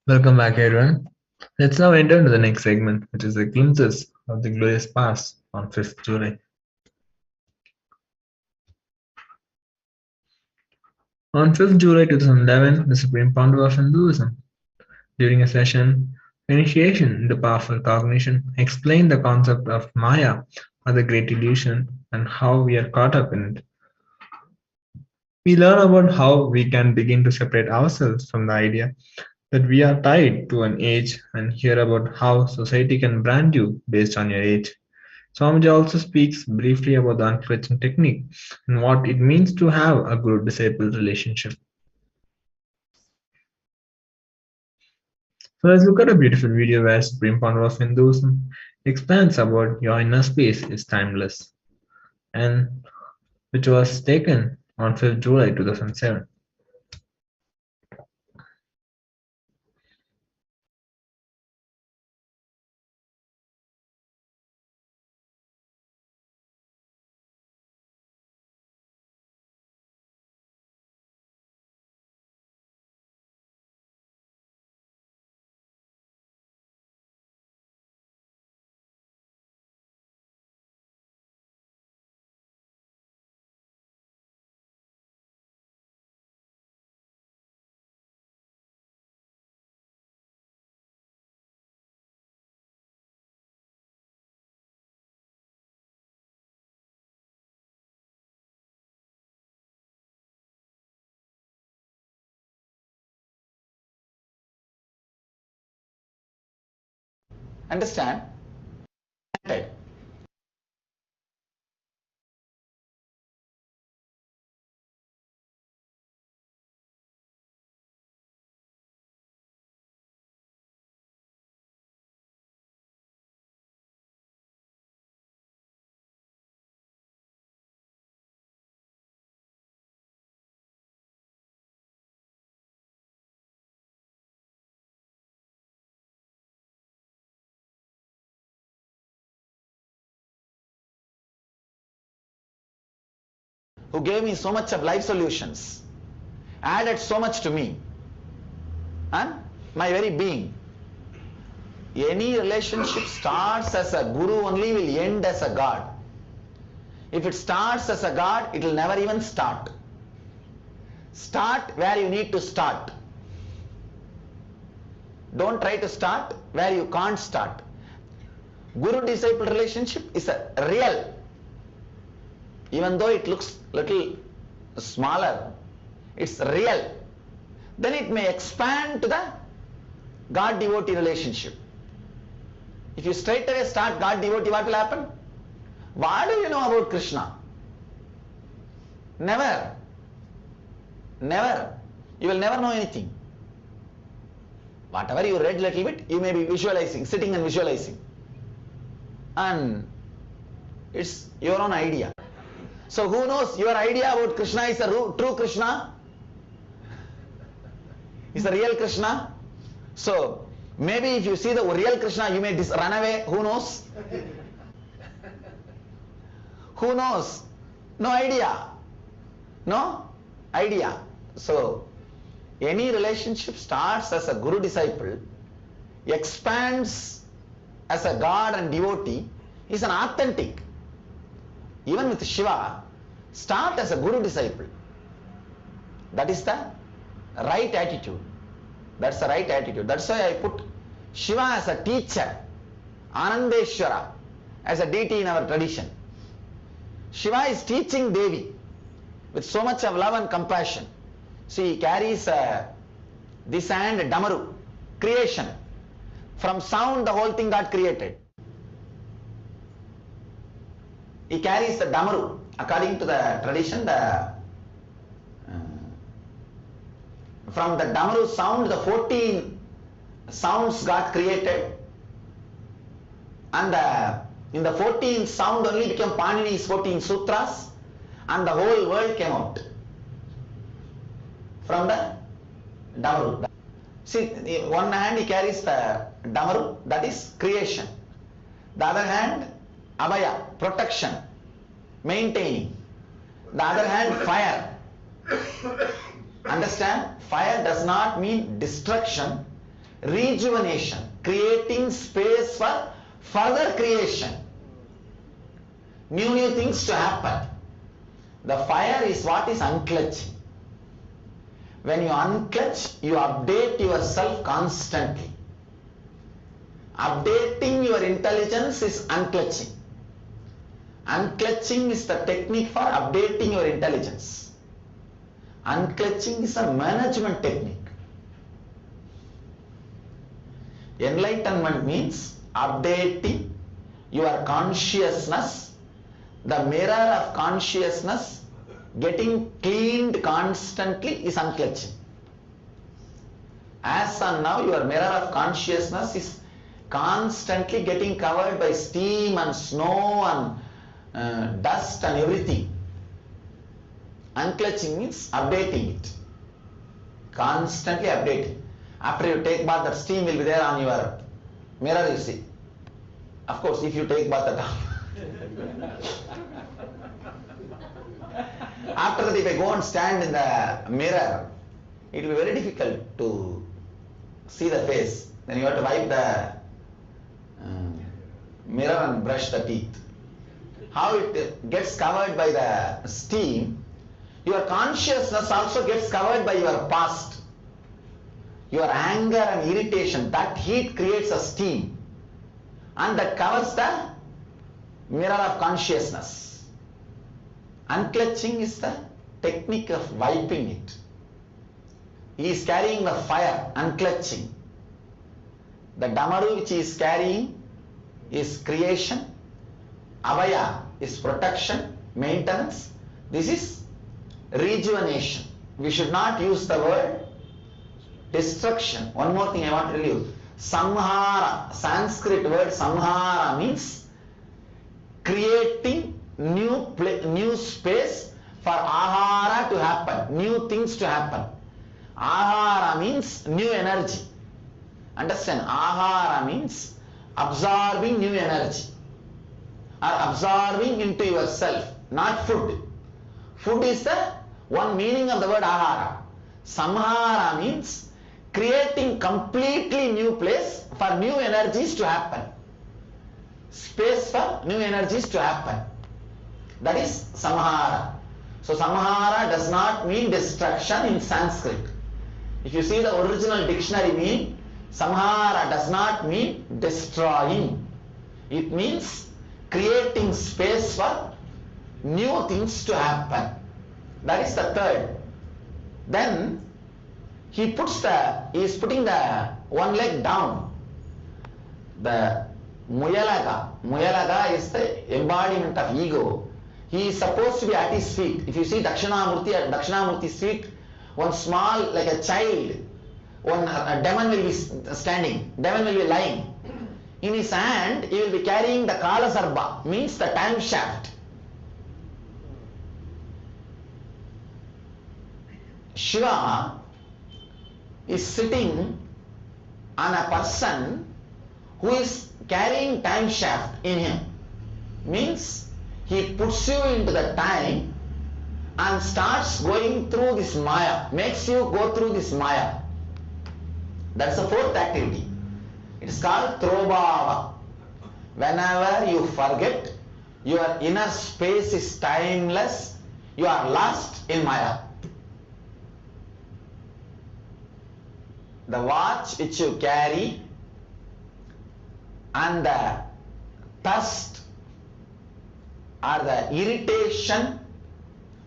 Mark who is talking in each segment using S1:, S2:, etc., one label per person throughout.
S1: Welcome back, everyone. Let's now enter into the next segment, which is the glimpses of the glorious past on 5th July. On 5th July 2011, the Supreme Founder of Hinduism, during a session, Initiation into Powerful Cognition, explained the concept of Maya, or the Great Illusion, and how we are caught up in it. We learn about how we can begin to separate ourselves from the idea that we are tied to an age and hear about how society can brand you based on your age. Swamiji also speaks briefly about the unflinching technique and what it means to have a guru-disciple relationship. So let's look at a beautiful video where Supreme Founder of Hinduism expands about your inner space is timeless, and which was taken on 5th July 2007.
S2: Understand? Who gave me so much of life solutions, added so much to me and my very being. Any relationship starts as a guru only, will end as a god. If it starts as a god, it will never even start. Start where you need to start. Don't try to start where you can't start. Guru-disciple relationship is a real, even though it looks little smaller, it's real. Then it may expand to the God-devotee relationship. If you straight away start God-devotee, what will happen? What do you know about Krishna? Never. Never. You will never know anything. Whatever you read little bit, you may be visualizing, sitting and visualizing. And it's your own idea. So who knows your idea about Krishna is a true Krishna? Is a real Krishna? So maybe if you see the real Krishna, you may run away. Who knows? Who knows? No idea. No idea. So any relationship starts as a guru-disciple, expands as a god and devotee, is an authentic. Even with Shiva, start as a guru-disciple. That is the right attitude. That's the right attitude. That's why I put Shiva as a teacher, Anandeshwara as a deity in our tradition. Shiva is teaching Devi with so much of love and compassion. See, he carries this hand, Damaru, creation. From sound, the whole thing got created. He carries the Damaru. According to the tradition, from the Damaru sound, the 14 sounds got created. And in the 14th sound only became Panini's 14 sutras, and the whole world came out from the Damaru. See, one hand he carries the Damaru, that is creation. The other hand, Abhaya, protection, maintaining. The other hand, fire. Understand? Fire does not mean destruction. rejuvenation, creating space for further creation, new things to happen. The fire is what is unclutching. When you unclutch, you update yourself constantly. Updating your intelligence is unclutching. Unclutching is the technique for updating your intelligence. Unclutching is a management technique. Enlightenment means updating your consciousness, the mirror of consciousness getting cleaned constantly is unclutching. As on now, your mirror of consciousness is constantly getting covered by steam and snow and dust and everything. Unclutching means updating it. Constantly updating. After you take bath, that steam will be there on your mirror, you see. Of course, if you take bath at all. After that, if I go and stand in the mirror, it will be very difficult to see the face. Then you have to wipe the mirror and brush the teeth. How it gets covered by the steam, your consciousness also gets covered by your past. Your anger and irritation, that heat creates a steam and that covers the mirror of consciousness. Unclutching is the technique of wiping it. He is carrying the fire, unclutching. The damaru which he is carrying is creation. Avaya is protection, maintenance. This is rejuvenation. We should not use the word destruction. One more thing I want to tell you. Samhara, Sanskrit word samhara means creating new space for ahara to happen, new things to happen. Ahara means new energy. Understand? Ahara means absorbing new energy or absorbing into yourself, not food. Food is the one meaning of the word ahara. Samhara means creating completely new place for new energies to happen. Space for new energies to happen. That is samhara. So samhara does not mean destruction in Sanskrit. If you see the original dictionary meaning, samhara does not mean destroying. It means creating space for new things to happen. That is the third. Then he is putting the one leg down. The Muyalaga is the embodiment of ego. He is supposed to be at his feet. If you see Dakshinamurti, at Dakshinamurti's feet, one small, like a child, a demon will be standing, demon will be lying. In his hand, he will be carrying the Kailasa, means the time shaft. Shiva is sitting on a person who is carrying time shaft in him. Means he puts you into the time and starts going through this Maya, makes you go through this Maya. That's the fourth activity. It is called Trobhava. Whenever you forget, your inner space is timeless, you are lost in Maya. The watch which you carry and the thirst or the irritation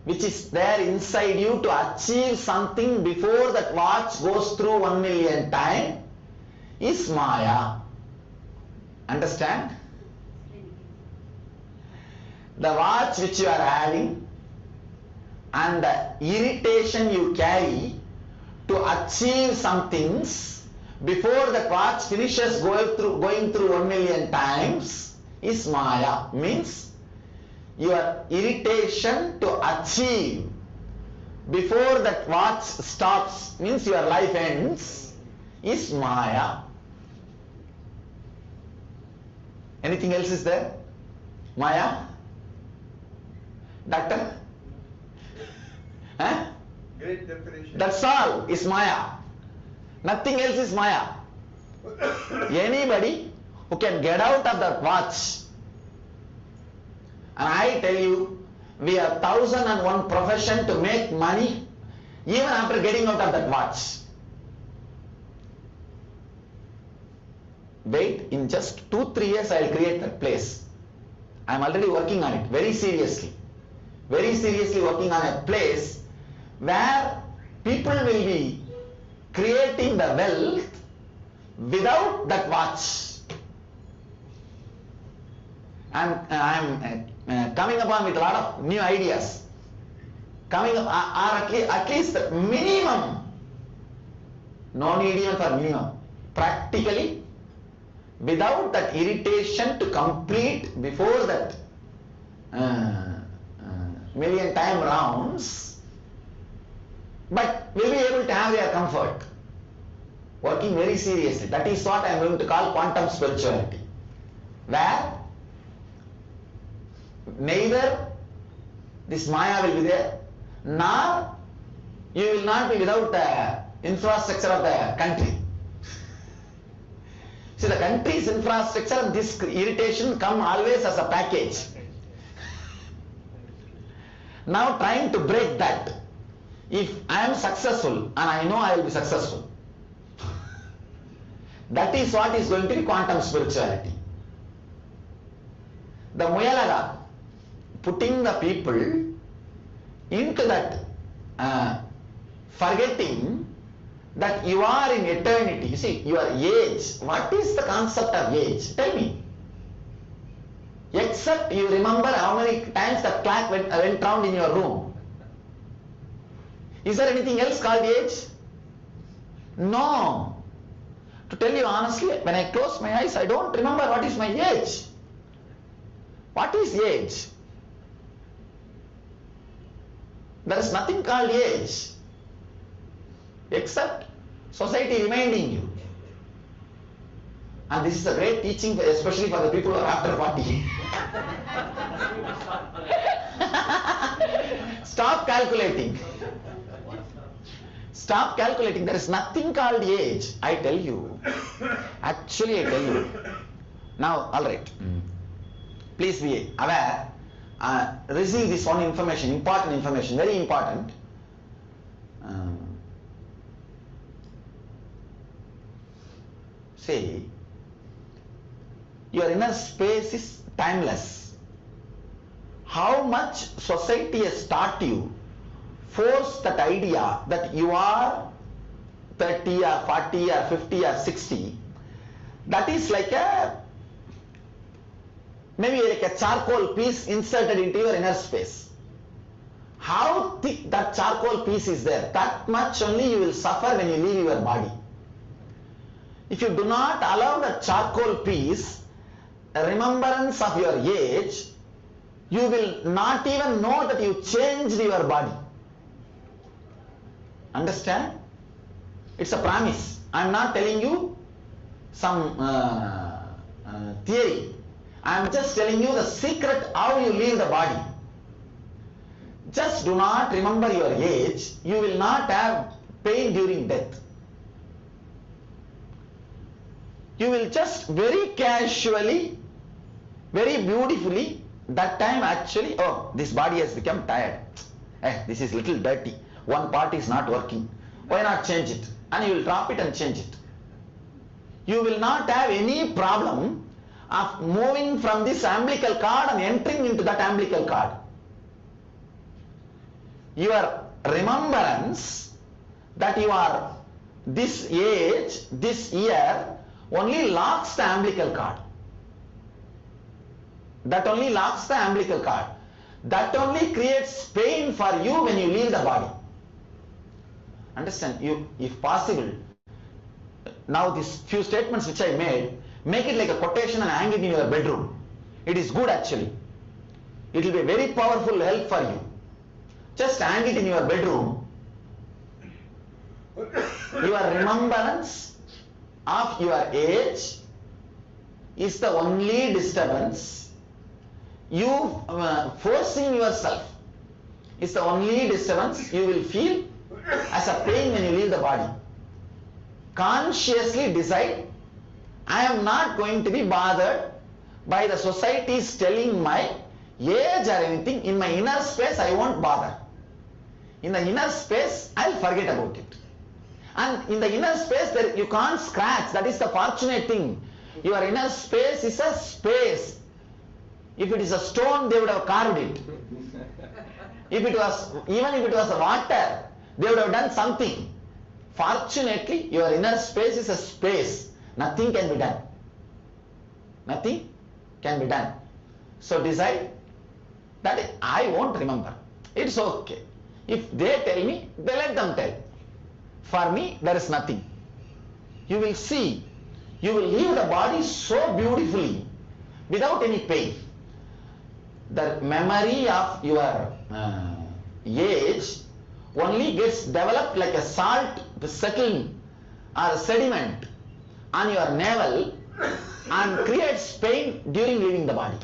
S2: which is there inside you to achieve something before that watch goes through 1 million times is Maya. Understand? The watch which you are having and the irritation you carry to achieve some things before the watch finishes going through 1 million times is Maya. Means your irritation to achieve before that watch stops, means your life ends, is Maya. Anything else is there? Maya? Doctor? Huh?
S3: Great definition.
S2: That's all is Maya. Nothing else is Maya. Anybody who can get out of that watch, and I tell you, we have 1001 profession to make money even after getting out of that watch. Wait, in just 2-3 years I will create that place. I am already working on it very seriously working on a place where people will be creating the wealth without that watch. I'm coming upon with a lot of new ideas, coming up, or at least minimum, no need even for minimum, practically without that irritation to complete before that million time rounds, but will be able to have their comfort, working very seriously. That is what I am going to call quantum spirituality, where neither this Maya will be there, nor you will not be without the infrastructure of the country. See, the country's infrastructure and this irritation come always as a package. Now trying to break that. If I am successful, and I know I will be successful, that is what is going to be quantum spirituality. The Muyalaga, putting the people into that forgetting that you are in eternity. You see, your age, what is the concept of age? Tell me. Except you remember how many times the clock went round in your room. Is there anything else called age? No. To tell you honestly, when I close my eyes, I don't remember what is my age. What is age? There is nothing called age, except society reminding you. And this is a great teaching, especially for the people who are after 40. Stop calculating. Stop calculating. There is nothing called age. I tell you. Actually, I tell you. Now, all right. Please be aware. Receive this one information, important information, very important. See, your inner space is timeless. How much society has taught you, force that idea that you are 30 or 40 or 50 or 60, that is like a, maybe like a charcoal piece inserted into your inner space. How thick that charcoal piece is there, that much only you will suffer when you leave your body. If you do not allow the charcoal piece a remembrance of your age, you will not even know that you changed your body. Understand? It's a promise. I am not telling you some theory. I am just telling you the secret how you leave the body. Just do not remember your age. You will not have pain during death. You will just very casually, very beautifully, that time actually, oh, this body has become tired. This is little dirty. One part is not working. Why not change it? And you will drop it and change it. You will not have any problem of moving from this umbilical cord and entering into that umbilical cord. Your remembrance that you are this age, this year, only locks the umbilical cord. That only locks the umbilical cord. That only creates pain for you when you leave the body. Understand? You, if possible, now these few statements which I made, make it like a quotation and hang it in your bedroom. It is good actually. It will be a very powerful help for you. Just hang it in your bedroom. Your remembrance of your age is the only disturbance. You forcing yourself is the only disturbance you will feel as a pain when you leave the body. Consciously decide I am not going to be bothered by the society's telling my age or anything. In my inner space, I won't bother. In the inner space, I'll forget about it. And in the inner space, there you can't scratch. That is the fortunate thing. Your inner space is a space. If it is a stone, they would have carved it. If it was, even if it was water, they would have done something. Fortunately, your inner space is a space. Nothing can be done. Nothing can be done. So decide that I won't remember. It's okay. If they tell me, they let them tell. For me, there is nothing. You will see, you will leave the body so beautifully without any pain. The memory of your age only gets developed like a salt settling or a sediment on your navel and creates pain during leaving the body.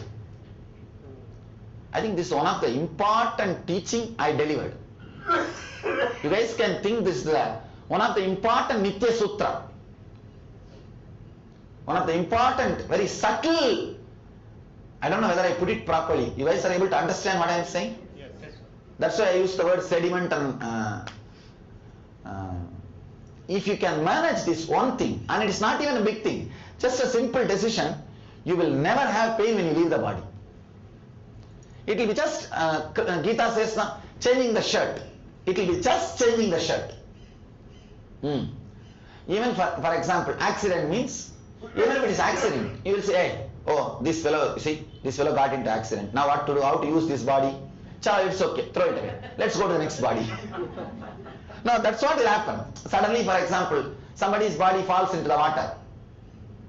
S2: I think this is one of the important teaching I delivered. You guys can think this is one of the important Nitya Sutra. One of the important, very subtle, I don't know whether I put it properly. You guys are able to understand what I am saying?
S3: Yes.
S2: That's why I use the word sediment and if you can manage this one thing, and it is not even a big thing, just a simple decision, you will never have pain when you leave the body. It will be just, Gita says now, changing the shirt. It will be just changing the shirt. Even for example, accident means, even if it is accident, you will say, hey, oh, this fellow, you see, this fellow got into accident. Now what to do, how to use this body? Child, it's okay, throw it away. Let's go to the next body. No, that's what will happen. Suddenly, for example, somebody's body falls into the water,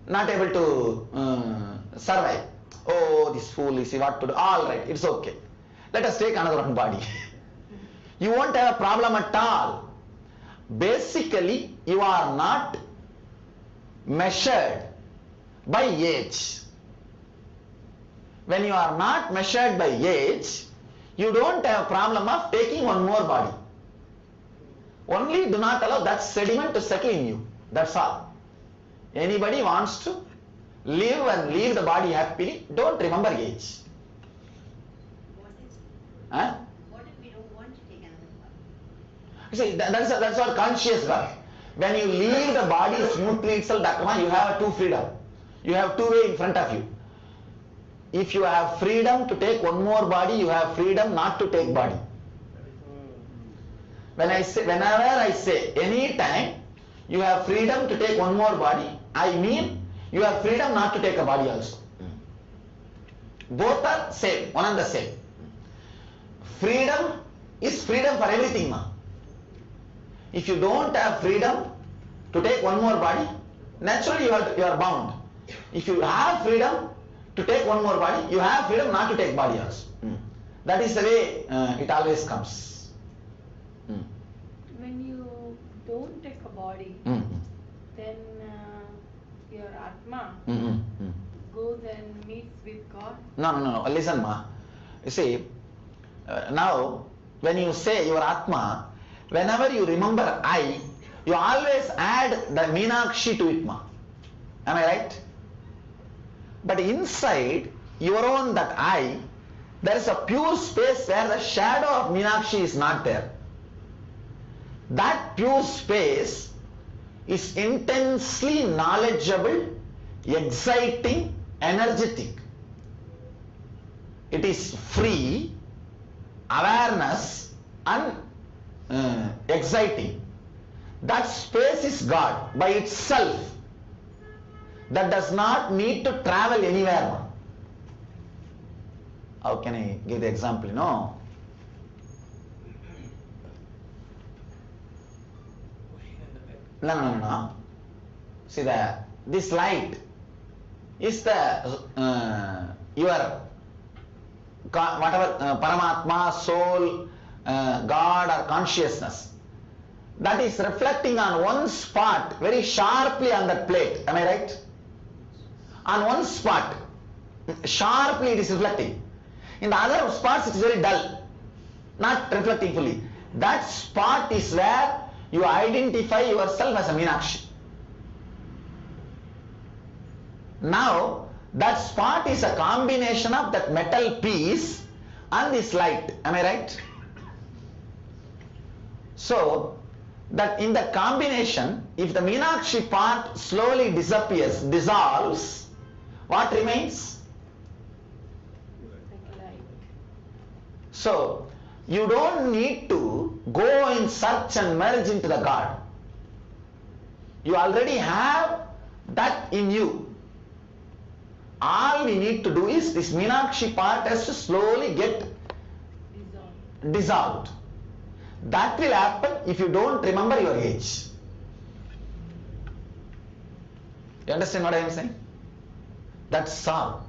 S2: not able to survive. Oh, this fool, you see what to do. All right, it's okay. Let us take another one body. You won't have a problem at all. Basically, you are not measured by age. When you are not measured by age, you don't have a problem of taking one more body. Only do not allow that sediment to settle in you. That's all. Anybody wants to live and leave the body happily, don't remember age.
S4: What if we don't want to take another body?
S2: You see, that's what conscious birth. When you leave the body smoothly itself, Dr. You have two freedom. You have two way in front of you. If you have freedom to take one more body, you have freedom not to take body. Whenever I say, anytime you have freedom to take one more body, I mean you have freedom not to take a body also. Both are same, one and the same. Freedom is freedom for everything now. If you don't have freedom to take one more body, naturally you are bound. If you have freedom to take one more body, you have freedom not to take body also. That is the way it always comes.
S5: When you don't take a body, then your Atma goes and meets with God?
S2: No. Listen, ma. You see, now when you say your Atma, whenever you remember I, you always add the Meenakshi to it, ma. Am I right? But inside your own that I, there is a pure space where the shadow of Meenakshi is not there. That pure space is intensely knowledgeable, exciting, energetic. It is free, awareness and exciting. That space is God by itself. That does not need to travel anywhere. How can I give the example? No. No. See this light is the your whatever Paramatma, soul, God or consciousness. That is reflecting on one spot very sharply on that plate. Am I right? On one spot, sharply it is reflecting. In the other spots it is very dull, not reflecting fully. That spot is where you identify yourself as a Meenakshi. Now that spot is a combination of that metal piece and this light. Am I right? So that in the combination, if the Meenakshi part slowly disappears, dissolves, what remains?
S5: Like light.
S2: So you don't need to go in search and merge into the God. You already have that in you. All we need to do is this Meenakshi part has to slowly get dissolved. That will happen if you don't remember your age. You understand what I am saying? That's all.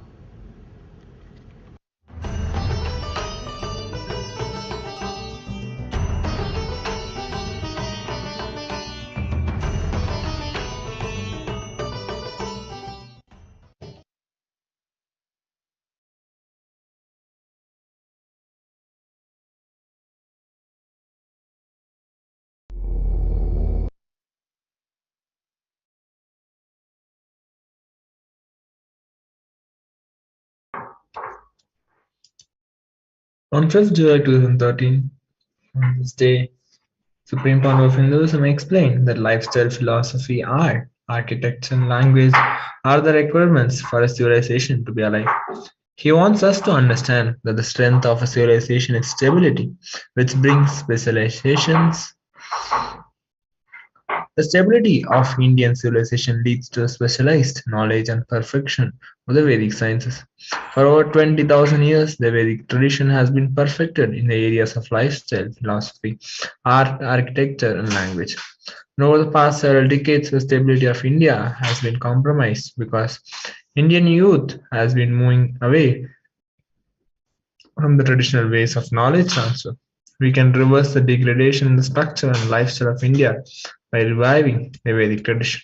S1: On 5th July 2013, on this day, Supreme Founder of Hinduism explained that lifestyle, philosophy, art, architecture, and language are the requirements for a civilization to be alive. He wants us to understand that the strength of a civilization is stability, which brings specializations. The stability of Indian civilization leads to specialized knowledge and perfection of the Vedic sciences. For over 20,000 years, the Vedic tradition has been perfected in the areas of lifestyle, philosophy, art, architecture, and language. And over the past several decades, the stability of India has been compromised because Indian youth has been moving away from the traditional ways of knowledge transfer. We can reverse the degradation in the structure and lifestyle of India by reviving the Vedic tradition.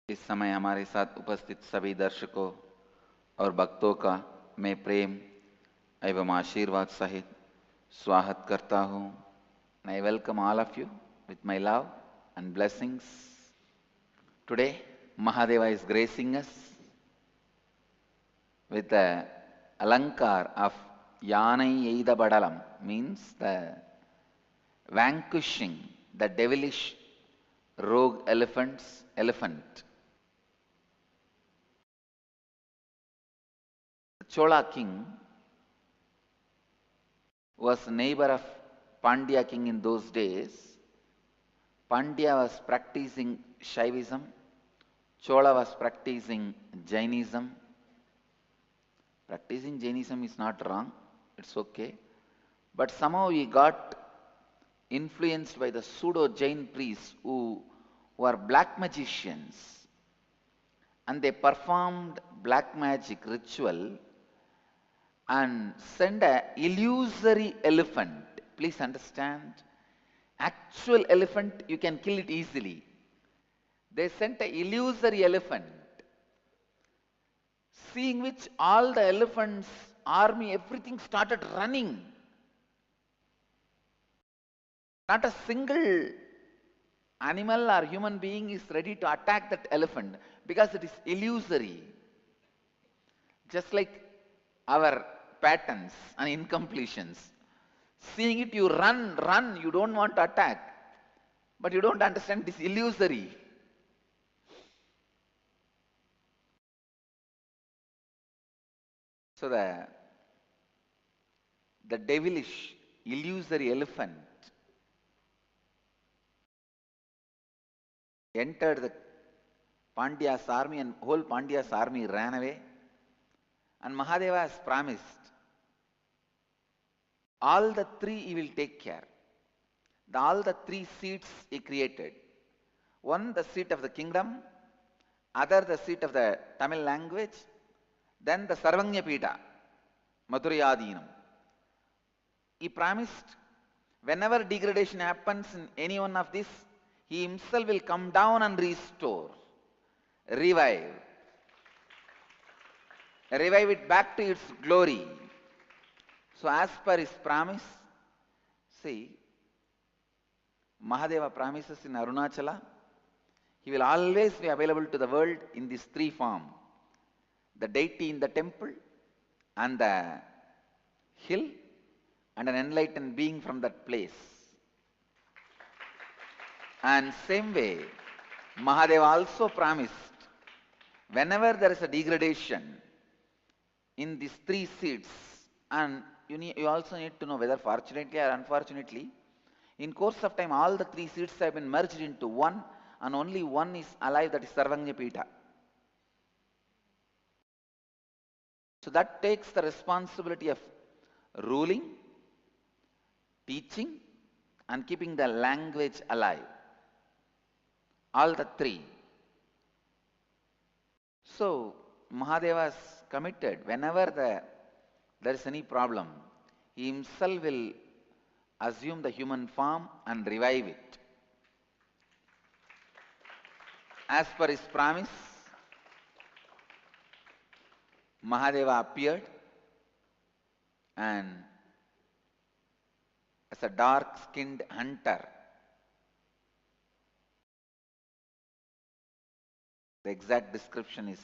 S3: इस समय हमारे साथ उपस्थित सभी दर्शकों और भक्तों का मैं प्रेम एवं आशीर्वाद सहित स्वागत करता हूँ. I welcome all of you with my love and blessings. Today, Mahadeva is gracing us with the alankar of Yanai Eida Badalam, means the vanquishing the devilish rogue elephant. The Chola king was neighbor of Pandya king in those days. Pandya was practicing Shaivism, Chola was practicing Jainism. Practicing Jainism is not wrong, it's okay. But somehow he got influenced by the pseudo-Jain priests who were black magicians, and they performed black magic ritual and sent an illusory elephant. Please understand, actual elephant you can kill it easily. They sent an illusory elephant, seeing which all the elephants, army, everything started running. Not a single animal or human being is ready to attack that elephant because it is illusory. Just like our patterns and incompletions. Seeing it, you run, you don't want to attack. But you don't understand it is illusory. So the devilish, illusory elephant entered the Pandya's army, and whole Pandya's army ran away. And Mahadeva has promised, all the three he will take care. all the three seats he created. One, the seat of the kingdom, other, the seat of the Tamil language, then the Sarvanyapita, Madhurayadinam. He promised whenever degradation happens in any one of these, he himself will come down and restore, revive it back to its glory. So as per his promise, see, Mahadeva promises in Arunachala, he will always be available to the world in these three forms: the deity in the temple, and the hill, and an enlightened being from that place. And same way, Mahadeva also promised, whenever there is a degradation in these three seats, and you also need to know whether fortunately or unfortunately, in course of time all the three seats have been merged into one, and only one is alive, that is Sarvanyapita. So that takes the responsibility of ruling, teaching, and keeping the language alive. All the three. So Mahadeva is committed, whenever there is any problem, he himself will assume the human form and revive it. As per his promise, Mahadeva appeared, and as a dark-skinned hunter, the exact description is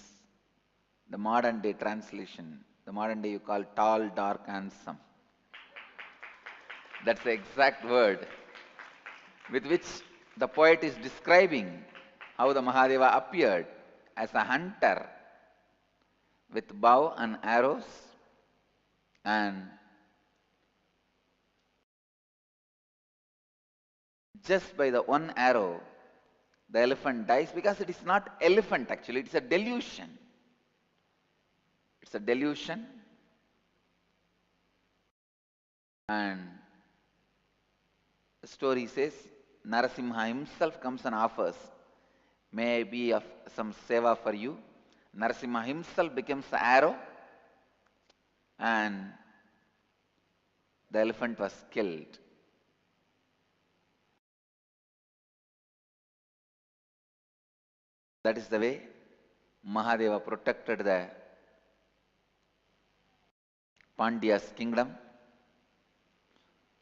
S3: the modern day translation. The modern day you call tall, dark, handsome. That's the exact word with which the poet is describing how the Mahadeva appeared as a hunter with bow and arrows, and just by the one arrow the elephant dies, because it is not elephant actually, it is a delusion. It's a delusion. And the story says Narasimha himself comes and offers, may I be of some seva for you. Narasimha himself becomes the arrow, and the elephant was killed. That is the way Mahadeva protected the Pandya's kingdom.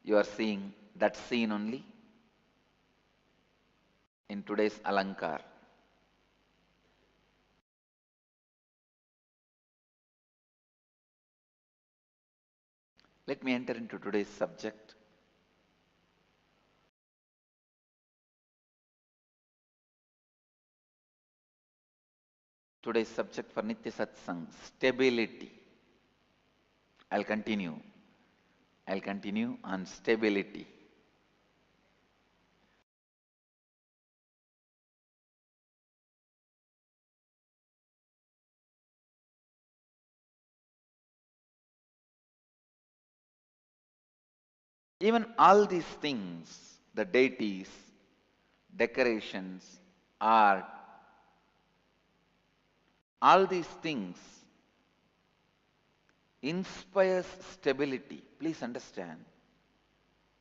S3: You are seeing that scene only in today's Alankar. Let me enter into today's subject. Today's subject for Nitya Satsang, stability. I'll continue on stability. Even all these things, the deities, decorations, art, all these things inspires stability. Please understand.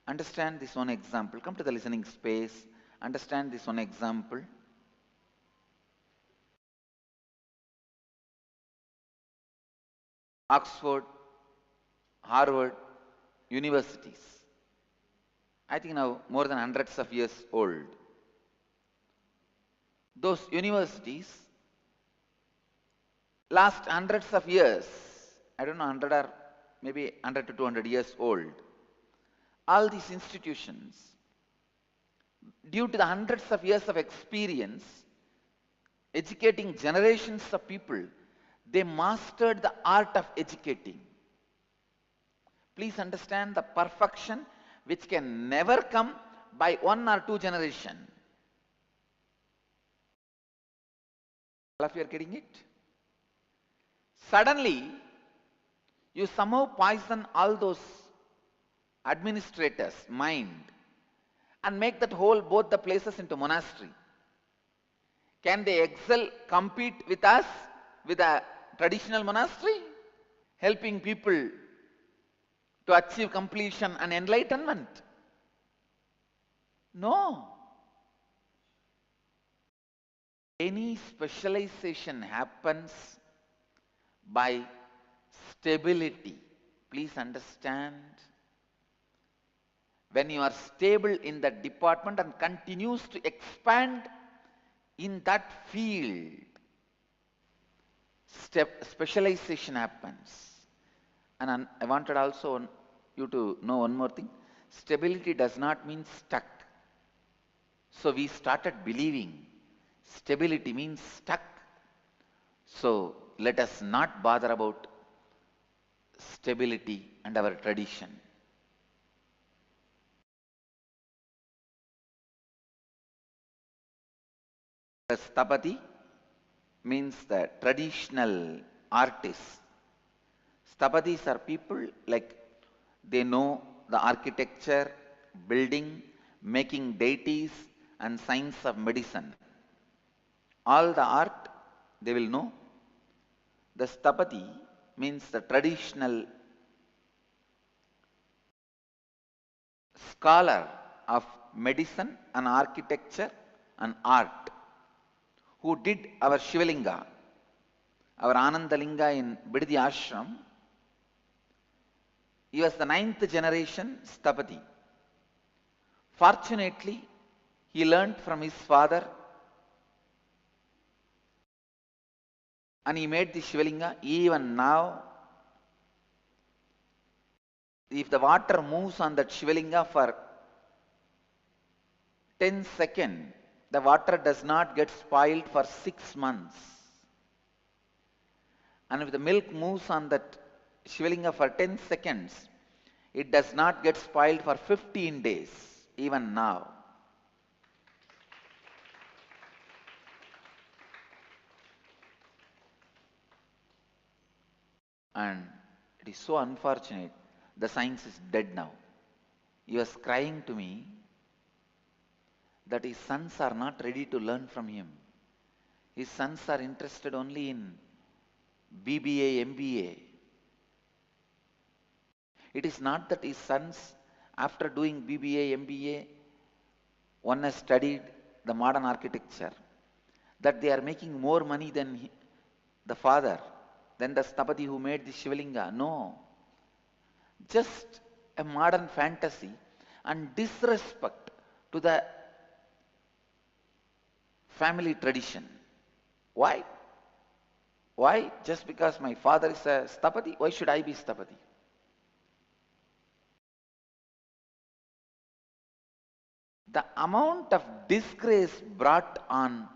S3: Understand this one example. Come to the listening space. Understand this one example. Oxford, Harvard, universities. I think now more than hundreds of years old. Those universities last hundreds of years, I don't know, 100 or maybe 100 to 200 years old. All these institutions, due to the hundreds of years of experience, educating generations of people, they mastered the art of educating. Please understand the perfection which can never come by one or two generations. All of you are getting it? Suddenly, you somehow poison all those administrators' mind, and make that whole, both the places into monastery. Can they excel, compete with us, with a traditional monastery? Helping people to achieve completion and enlightenment? No. Any specialization happens by stability. Please understand. When you are stable in that department and continues to expand in that field, specialization happens. And I wanted also you to know one more thing. Stability does not mean stuck. So we started believing stability means stuck. So let us not bother about stability and our tradition. Sthapati means the traditional artists. Sthapatis are people like they know the architecture, building, making deities and science of medicine. All the art they will know. The Sthapati means the traditional scholar of medicine and architecture and art who did our Shivalinga, our Anandalinga in Bidadi Ashram. He was the 9th generation Sthapati. Fortunately, he learned from his father and he made the Shivalinga. Even now, if the water moves on that Shivalinga for 10 seconds, the water does not get spoiled for 6 months. And if the milk moves on that Shivalinga for 10 seconds, it does not get spoiled for 15 days, even now. And it is so unfortunate, the science is dead now. He was crying to me that his sons are not ready to learn from him. His sons are interested only in BBA, MBA. It is not that his sons, after doing BBA, MBA, one has studied the modern architecture, that they are making more money than the father, than the Sthapati who made the Shivalinga. No. Just a modern fantasy and disrespect to the family tradition. Why? Why? Just because my father is a Sthapati, why should I be Sthapati? The amount of disgrace brought on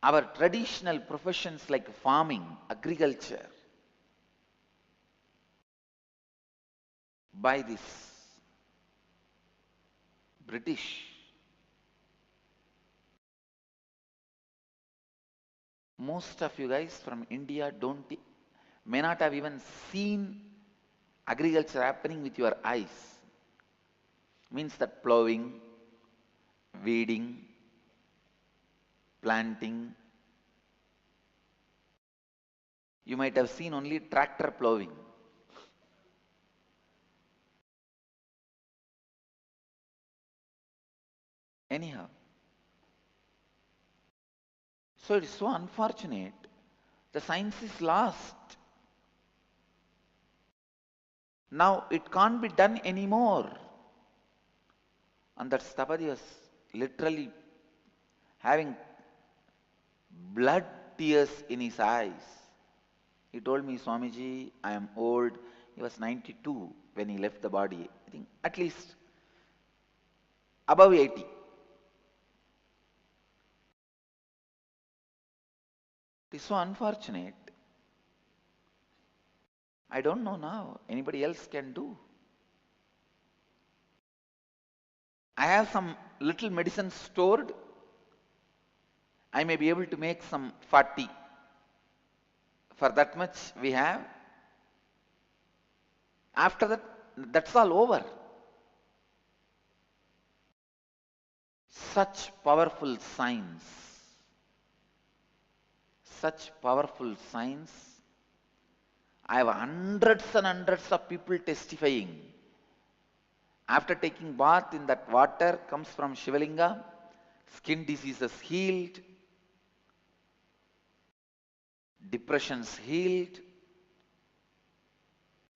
S3: our traditional professions like farming, agriculture, by this British. Most of you guys from India may not have even seen agriculture happening with your eyes. Means that plowing, weeding, planting. You might have seen only tractor plowing. Anyhow. So it is so unfortunate. The science is lost. Now it can't be done anymore. And that Sthapati was literally having blood tears in his eyes. He told me, Swamiji, I am old. He was 92 when he left the body. I think at least above 80. It is so unfortunate. I don't know now. Anybody else can do. I have some little medicine stored. I may be able to make some 40. For that much we have. After that, that's all over. such powerful signs, such powerful signs. I have hundreds and hundreds of people testifying. After taking bath in that water comes from Shivalinga, skin diseases healed, depressions healed,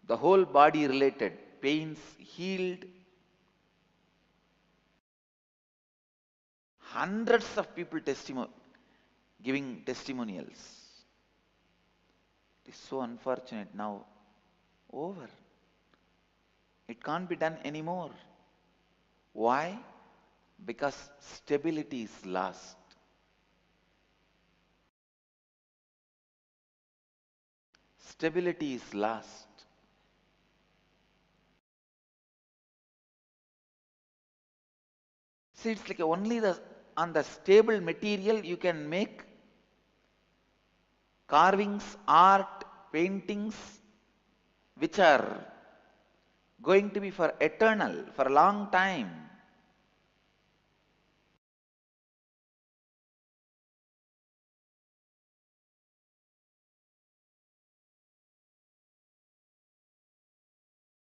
S3: the whole body related pains healed. Hundreds of people giving testimonials. It is so unfortunate now. Over. It can't be done anymore. Why? Because stability is lost. Stability is lost. See, it's like only on the stable material you can make carvings, art, paintings, which are going to be for eternal, for a long time.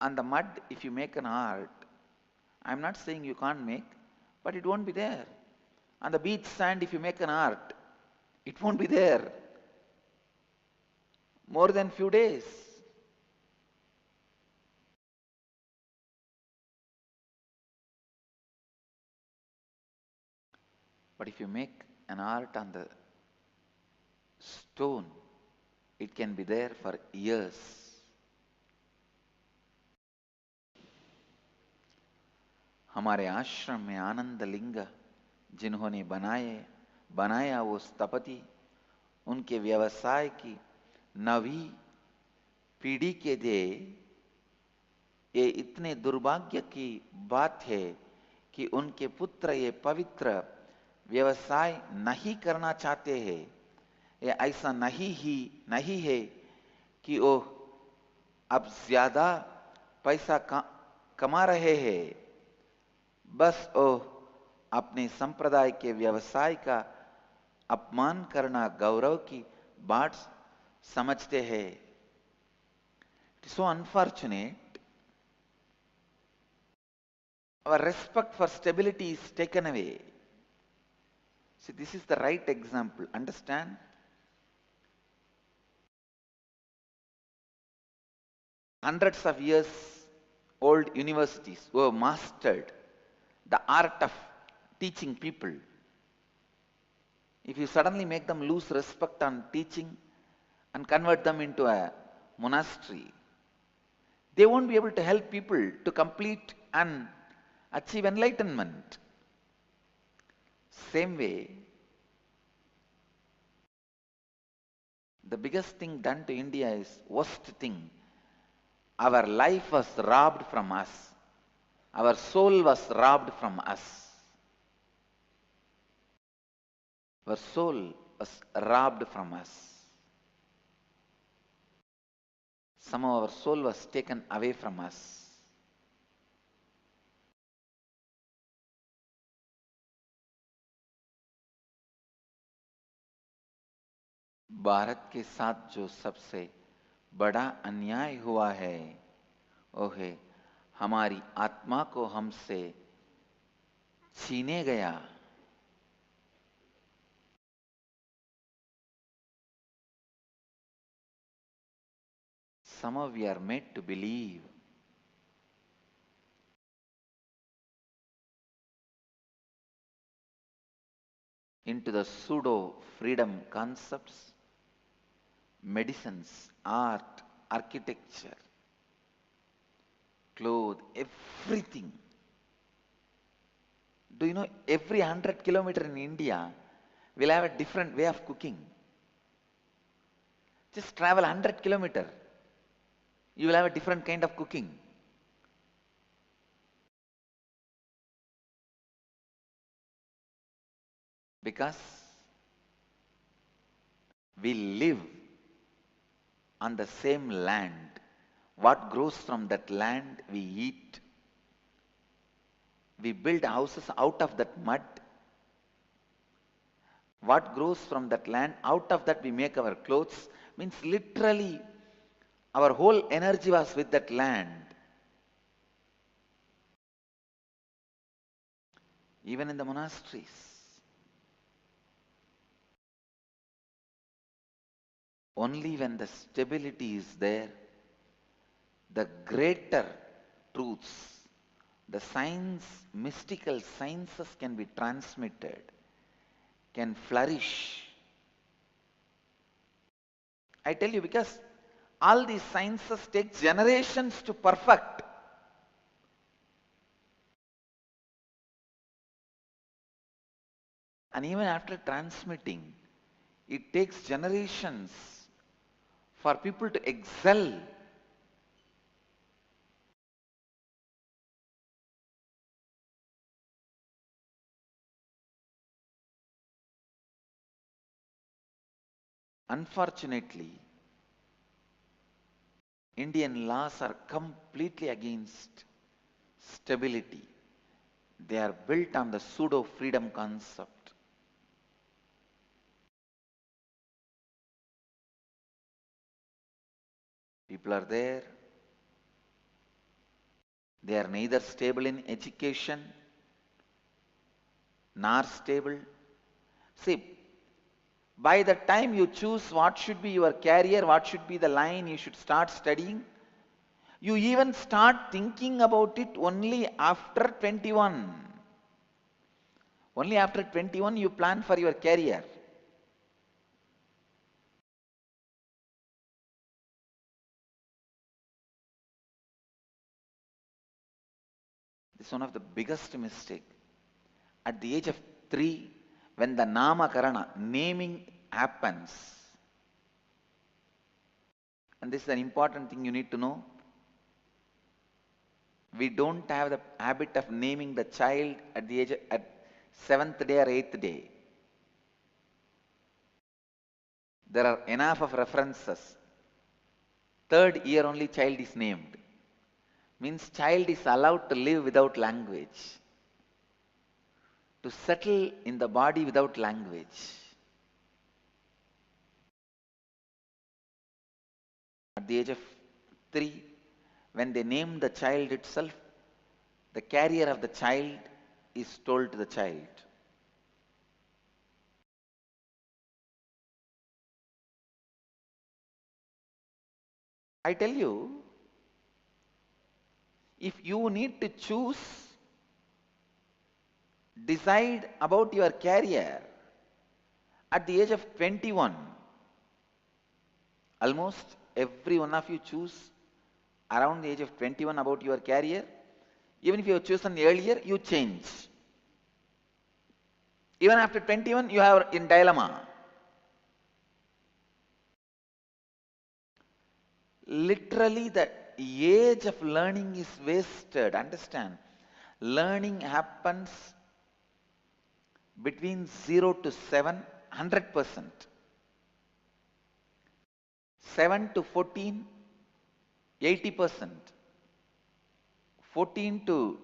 S3: On the mud, if you make an art, I'm not saying you can't make, but it won't be there. On the beach sand, if you make an art, it won't be there more than few days. But if you make an art on the stone, it can be there for years. हमारे आश्रम में आनंद लिंग जिन्होंने बनाया वो स्थपति, उनके व्यवसाय की नवी पीढ़ी के लिए ये इतने दुर्भाग्य की बात है कि उनके पुत्र ये पवित्र व्यवसाय नहीं करना चाहते हैं। ये ऐसा नहीं है कि वो अब ज्यादा पैसा कमा रहे हैं, बस वो अपने संप्रदाय के व्यवसाय का अपमान करना गौरव की बात समझते हैं। It is so unfortunate. Our respect for stability is taken away. See, this is the right example. Understand? Hundreds of years old universities who have mastered the art of teaching people. If you suddenly make them lose respect on teaching and convert them into a monastery, they won't be able to help people to complete and achieve enlightenment. Same way, the biggest thing done to India is worst thing. Our life was robbed from us. Our soul was robbed from us. Our soul was robbed from us. Somehow our soul was taken away from us. Bharat के साथ जो सबसे बड़ा अन्याय हुआ है वो है हमारी आत्मा को हमसे छीने गया। Somehow we are made to believe into the pseudo freedom concepts, medicines, art, architecture, clothes, everything. Do you know every 100 kilometers in India will have a different way of cooking? Just travel 100 kilometers, you will have a different kind of cooking. Because we live on the same land. What grows from that land we eat. We build houses out of that mud. what grows from that land, out of that we make our clothes. Means literally our whole energy was with that land. Even in the monasteries, only when the stability is there, the greater truths, the science, mystical sciences can be transmitted, can flourish. I tell you, because all these sciences take generations to perfect. And even after transmitting, it takes generations for people to excel. Unfortunately, Indian laws are completely against stability. They are built on the pseudo-freedom concept. People are there. They are neither stable in education nor stable. See, by the time you choose what should be your career, what should be the line you should start studying, you even start thinking about it only after 21. Only after 21 you plan for your career. This is one of the biggest mistake. At the age of 3, when the namakarana, naming happens, and this is an important thing you need to know, we don't have the habit of naming the child at the age of, at 7th day or 8th day. There are enough of references. 3rd year only child is named. Means child is allowed to live without language, to settle in the body without language. At the age of 3, when they name the child itself, the carrier of the child is told to the child. I tell you, if you need to choose, decide about your career at the age of 21, almost every one of you choose around the age of 21 about your career. Even if you have chosen earlier, you change. Even after 21, you are in dilemma. Literally, the age of learning is wasted. Understand? Learning happens between 0 to 7, 100%. 7 to 14, 80%. 14 to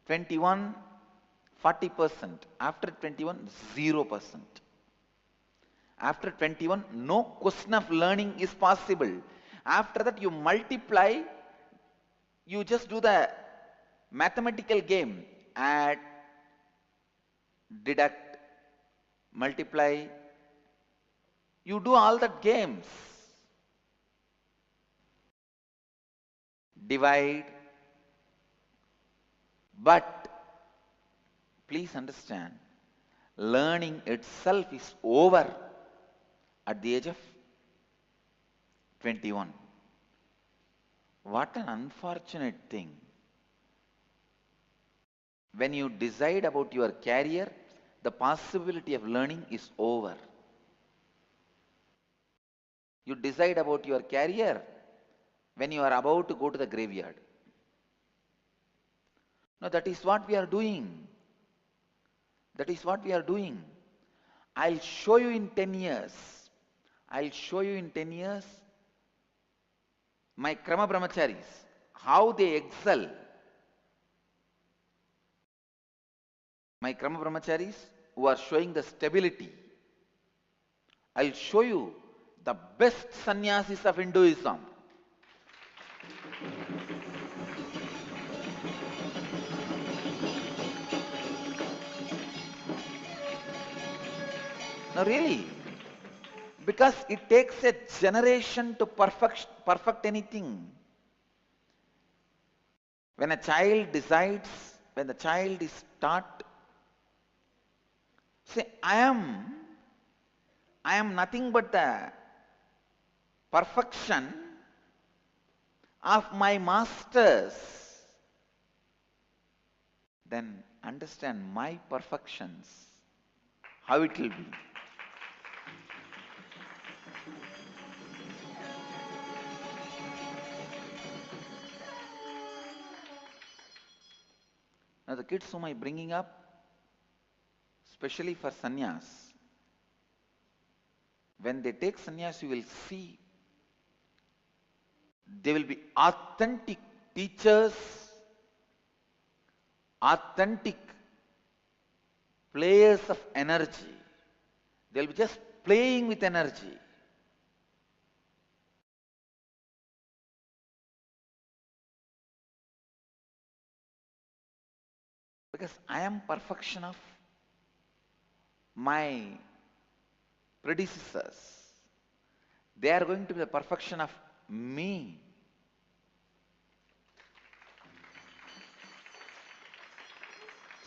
S3: 21, 40%. After 21, 0%. After 21, no question of learning is possible. After that, you multiply, you just do the mathematical game. Add, deduct, multiply. You do all that games. Divide. But please understand, learning itself is over at the age of 21. What an unfortunate thing. When you decide about your career, the possibility of learning is over. You decide about your career when you are about to go to the graveyard. No, that is what we are doing. That is what we are doing. I'll show you in 10 years. I'll show you in 10 years my Krama Brahmacharis, how they excel. My Krama Brahmacharis who are showing the stability, I'll show you the best sannyasis of Hinduism. No, really. Because it takes a generation to perfect anything. When a child decides, when the child is taught, say, I am nothing but the perfection of my masters. Then understand my perfections, how it will be. Now the kids whom I am bringing up, especially for sannyas, when they take sannyas, you will see they will be authentic teachers, authentic players of energy. They'll be just playing with energy. Because I am perfection of my predecessors. They are going to be the perfection of me.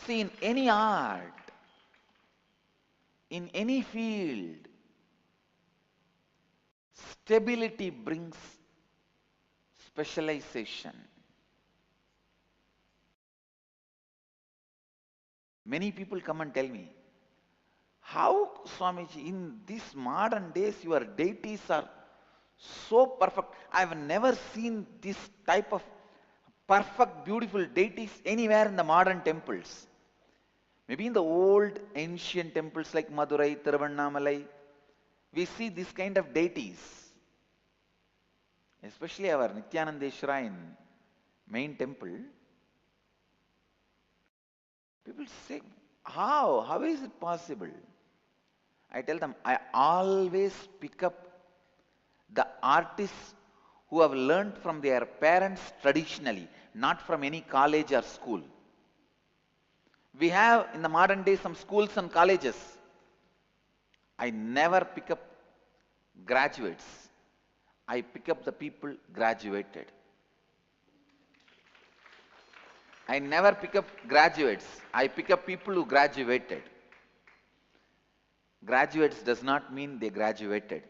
S3: See, in any art, in any field, stability brings specialization. Many people come and tell me, how, Swamiji, in these modern days your deities are so perfect. I've never seen this type of perfect, beautiful deities anywhere in the modern temples. Maybe in the old ancient temples like Madurai, Tiruvannamalai, we see this kind of deities. Especially our Nithyanandeshwara in main temple. People say, how? How is it possible? I tell them, I always pick up the artists who have learned from their parents traditionally, not from any college or school. We have in the modern day some schools and colleges. I never pick up graduates. I pick up the people graduated. I never pick up graduates. I pick up people who graduated. Graduates does not mean they graduated.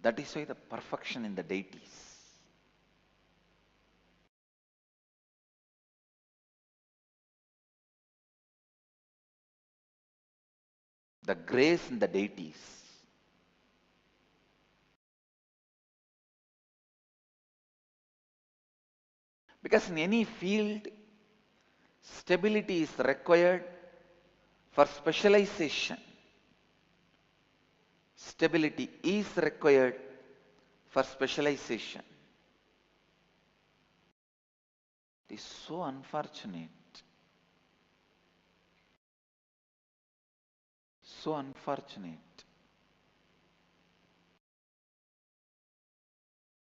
S3: That is why the perfection in the deities. The grace in the deities. Because in any field, stability is required for specialization. Stability is required for specialization. It is so unfortunate. So unfortunate.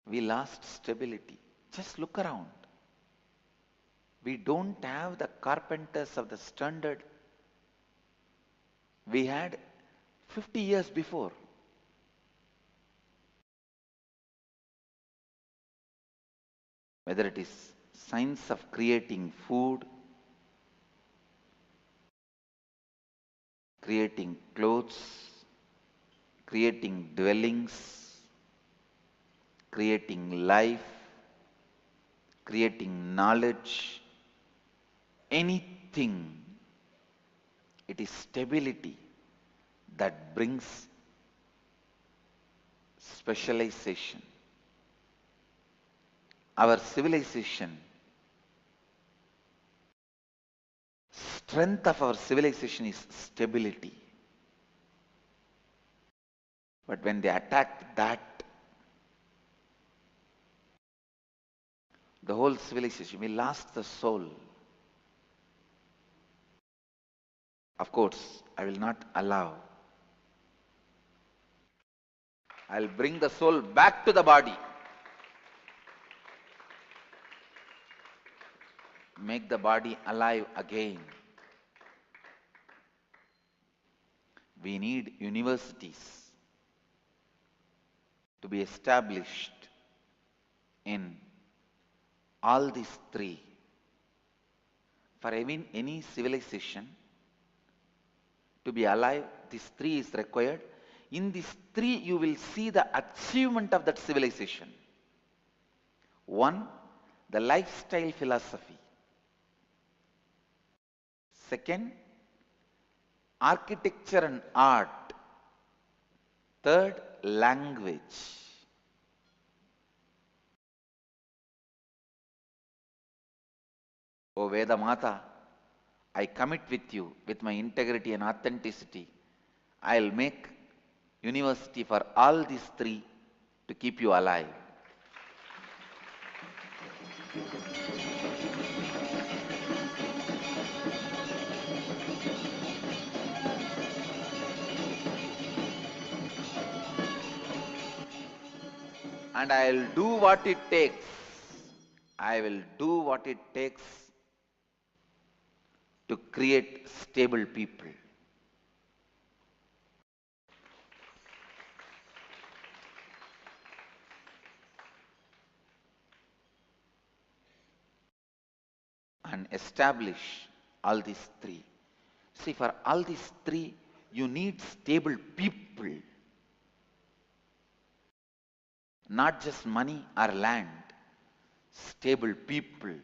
S3: We lost stability. Just look around. We don't have the carpenters of the standard we had 50 years before. Whether it is science of creating food, creating clothes, creating dwellings, creating life, creating knowledge, anything, it is stability that brings specialization. Our civilization, strength of our civilization is stability. But when they attack that, the whole civilization. We lost the soul. Of course, I will not allow. I'll bring the soul back to the body. Make the body alive again. We need universities to be established in all these three. For any civilization to be alive, these three is required. In these three, you will see the achievement of that civilization. One, the lifestyle philosophy. Second, architecture and art. Third, language. O Veda Mata, I commit with you, with my integrity and authenticity, I'll make university for all these three to keep you alive. And I'll do what it takes. I will do what it takes to create stable people. And establish all these three. See, for all these three, you need stable people. Not just money or land. Stable people.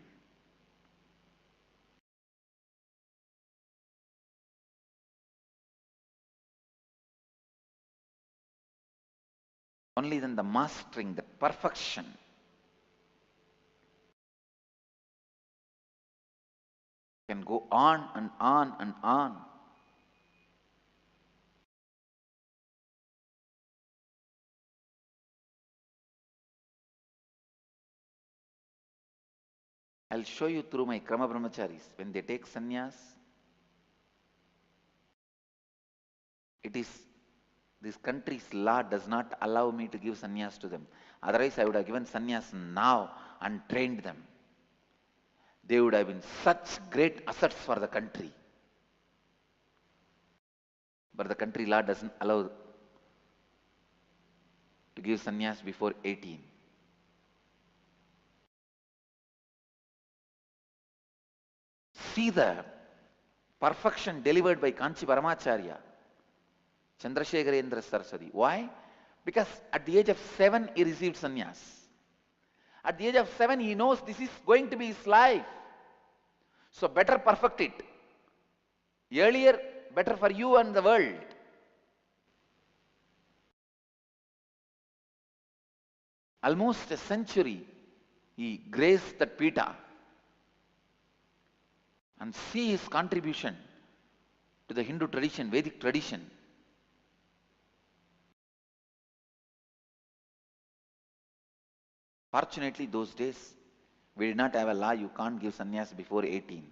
S3: Only then the mastering, the perfection can go on and on and on. I'll show you through my Krama Brahmacharis. When they take sannyas, it is this country's law does not allow me to give sannyas to them. Otherwise, I would have given sannyas now and trained them. They would have been such great assets for the country. But the country law doesn't allow to give sannyas before 18. See the perfection delivered by Kanchi Paramacharya, Chandrasekharendra Saraswati. Why? Because at the age of 7 he received sannyas. At the age of 7 he knows this is going to be his life. So better perfect it. Earlier, better for you and the world. Almost a century he graced that Pita. And see his contribution to the Hindu tradition, Vedic tradition. Fortunately, those days, we did not have a law, you can't give sannyas before 18.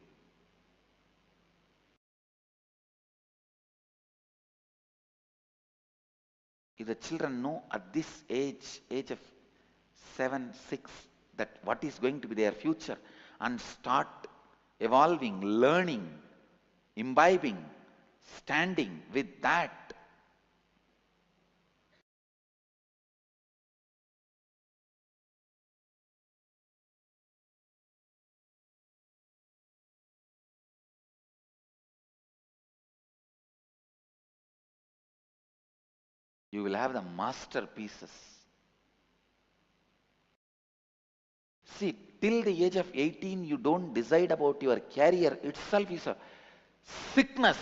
S3: If the children know at this age of 7, 6, that what is going to be their future, and start evolving, learning, imbibing, standing with that, you will have the masterpieces. See, till the age of 18, you don't decide about your career itself is a sickness.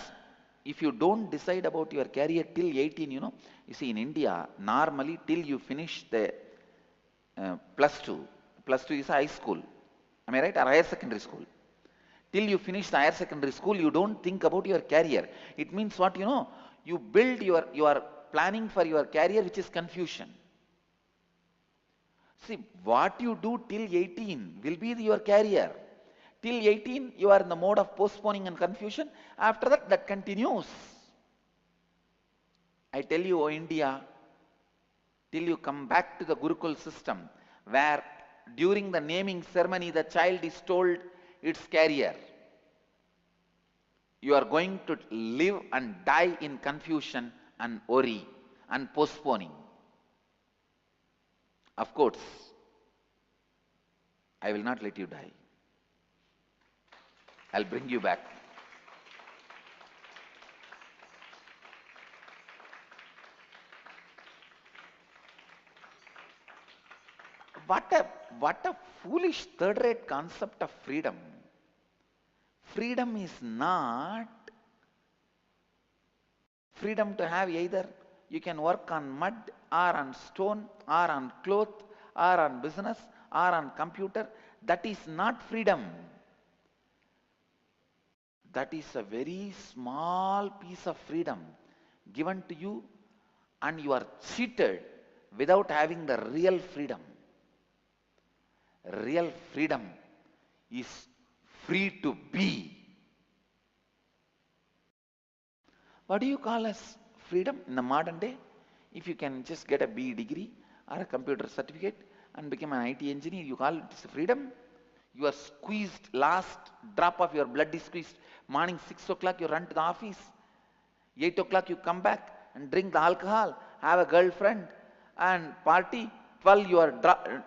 S3: If you don't decide about your career till 18, you see in India, normally till you finish the plus 2 is high school, am I right, or higher secondary school. Till you finish the higher secondary school, you don't think about your career. It means what, you build you are planning for your career, which is confusion. See, what you do till 18 will be your career. Till 18, you are in the mode of postponing and confusion. After that, that continues. I tell you, oh India, till you come back to the Gurukul system, where during the naming ceremony, the child is told its career. You are going to live and die in confusion and worry and postponing. Of course, I will not let you die. I'll bring you back. What a foolish third-rate concept of freedom. Freedom is not freedom to have either you can work on mud or on stone or on cloth or on business or on computer. That is not freedom. That is a very small piece of freedom given to you, and you are cheated without having the real freedom. Real freedom is free to be. What do you call as freedom in the modern day? If you can just get a BE degree or a computer certificate and become an IT engineer, you call it freedom? You are squeezed, last drop of your blood is squeezed. Morning 6 o'clock you run to the office. 8 o'clock you come back and drink the alcohol, have a girlfriend and party. 12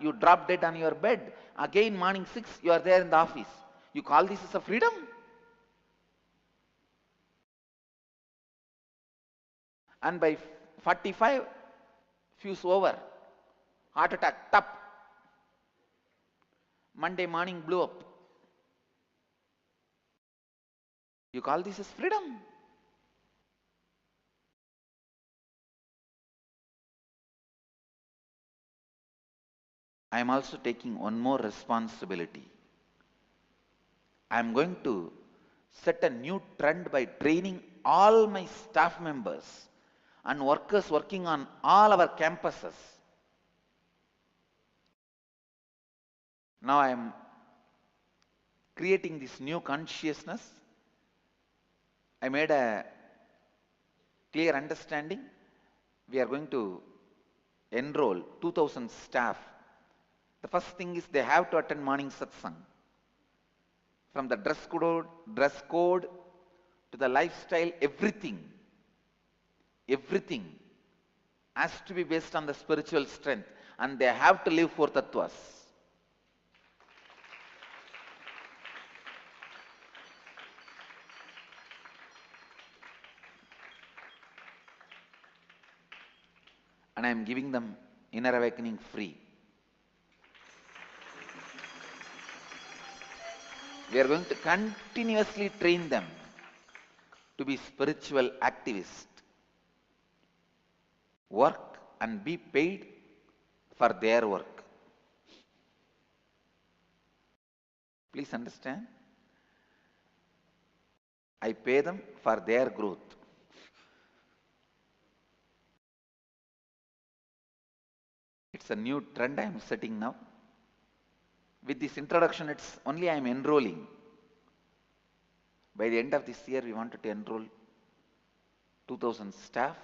S3: you drop dead on your bed. Again morning 6 you are there in the office. You call this as a freedom? And by 45, fuse over, heart attack, top. Monday morning blew up. You call this as freedom? I am also taking one more responsibility. I am going to set a new trend by training all my staff members and workers working on all our campuses. Now I am creating this new consciousness. I made a clear understanding. We are going to enroll 2000 staff. The first thing is they have to attend morning satsang. From the dress code to the lifestyle, everything has to be based on the spiritual strength, and they have to live 4 tattvas. And I am giving them inner awakening free. We are going to continuously train them to be spiritual activists. Work and be paid for their work. Please understand. I pay them for their growth. It's a new trend I am setting now. With this introduction, it's only I am enrolling. By the end of this year, we wanted to enroll 2000 staff.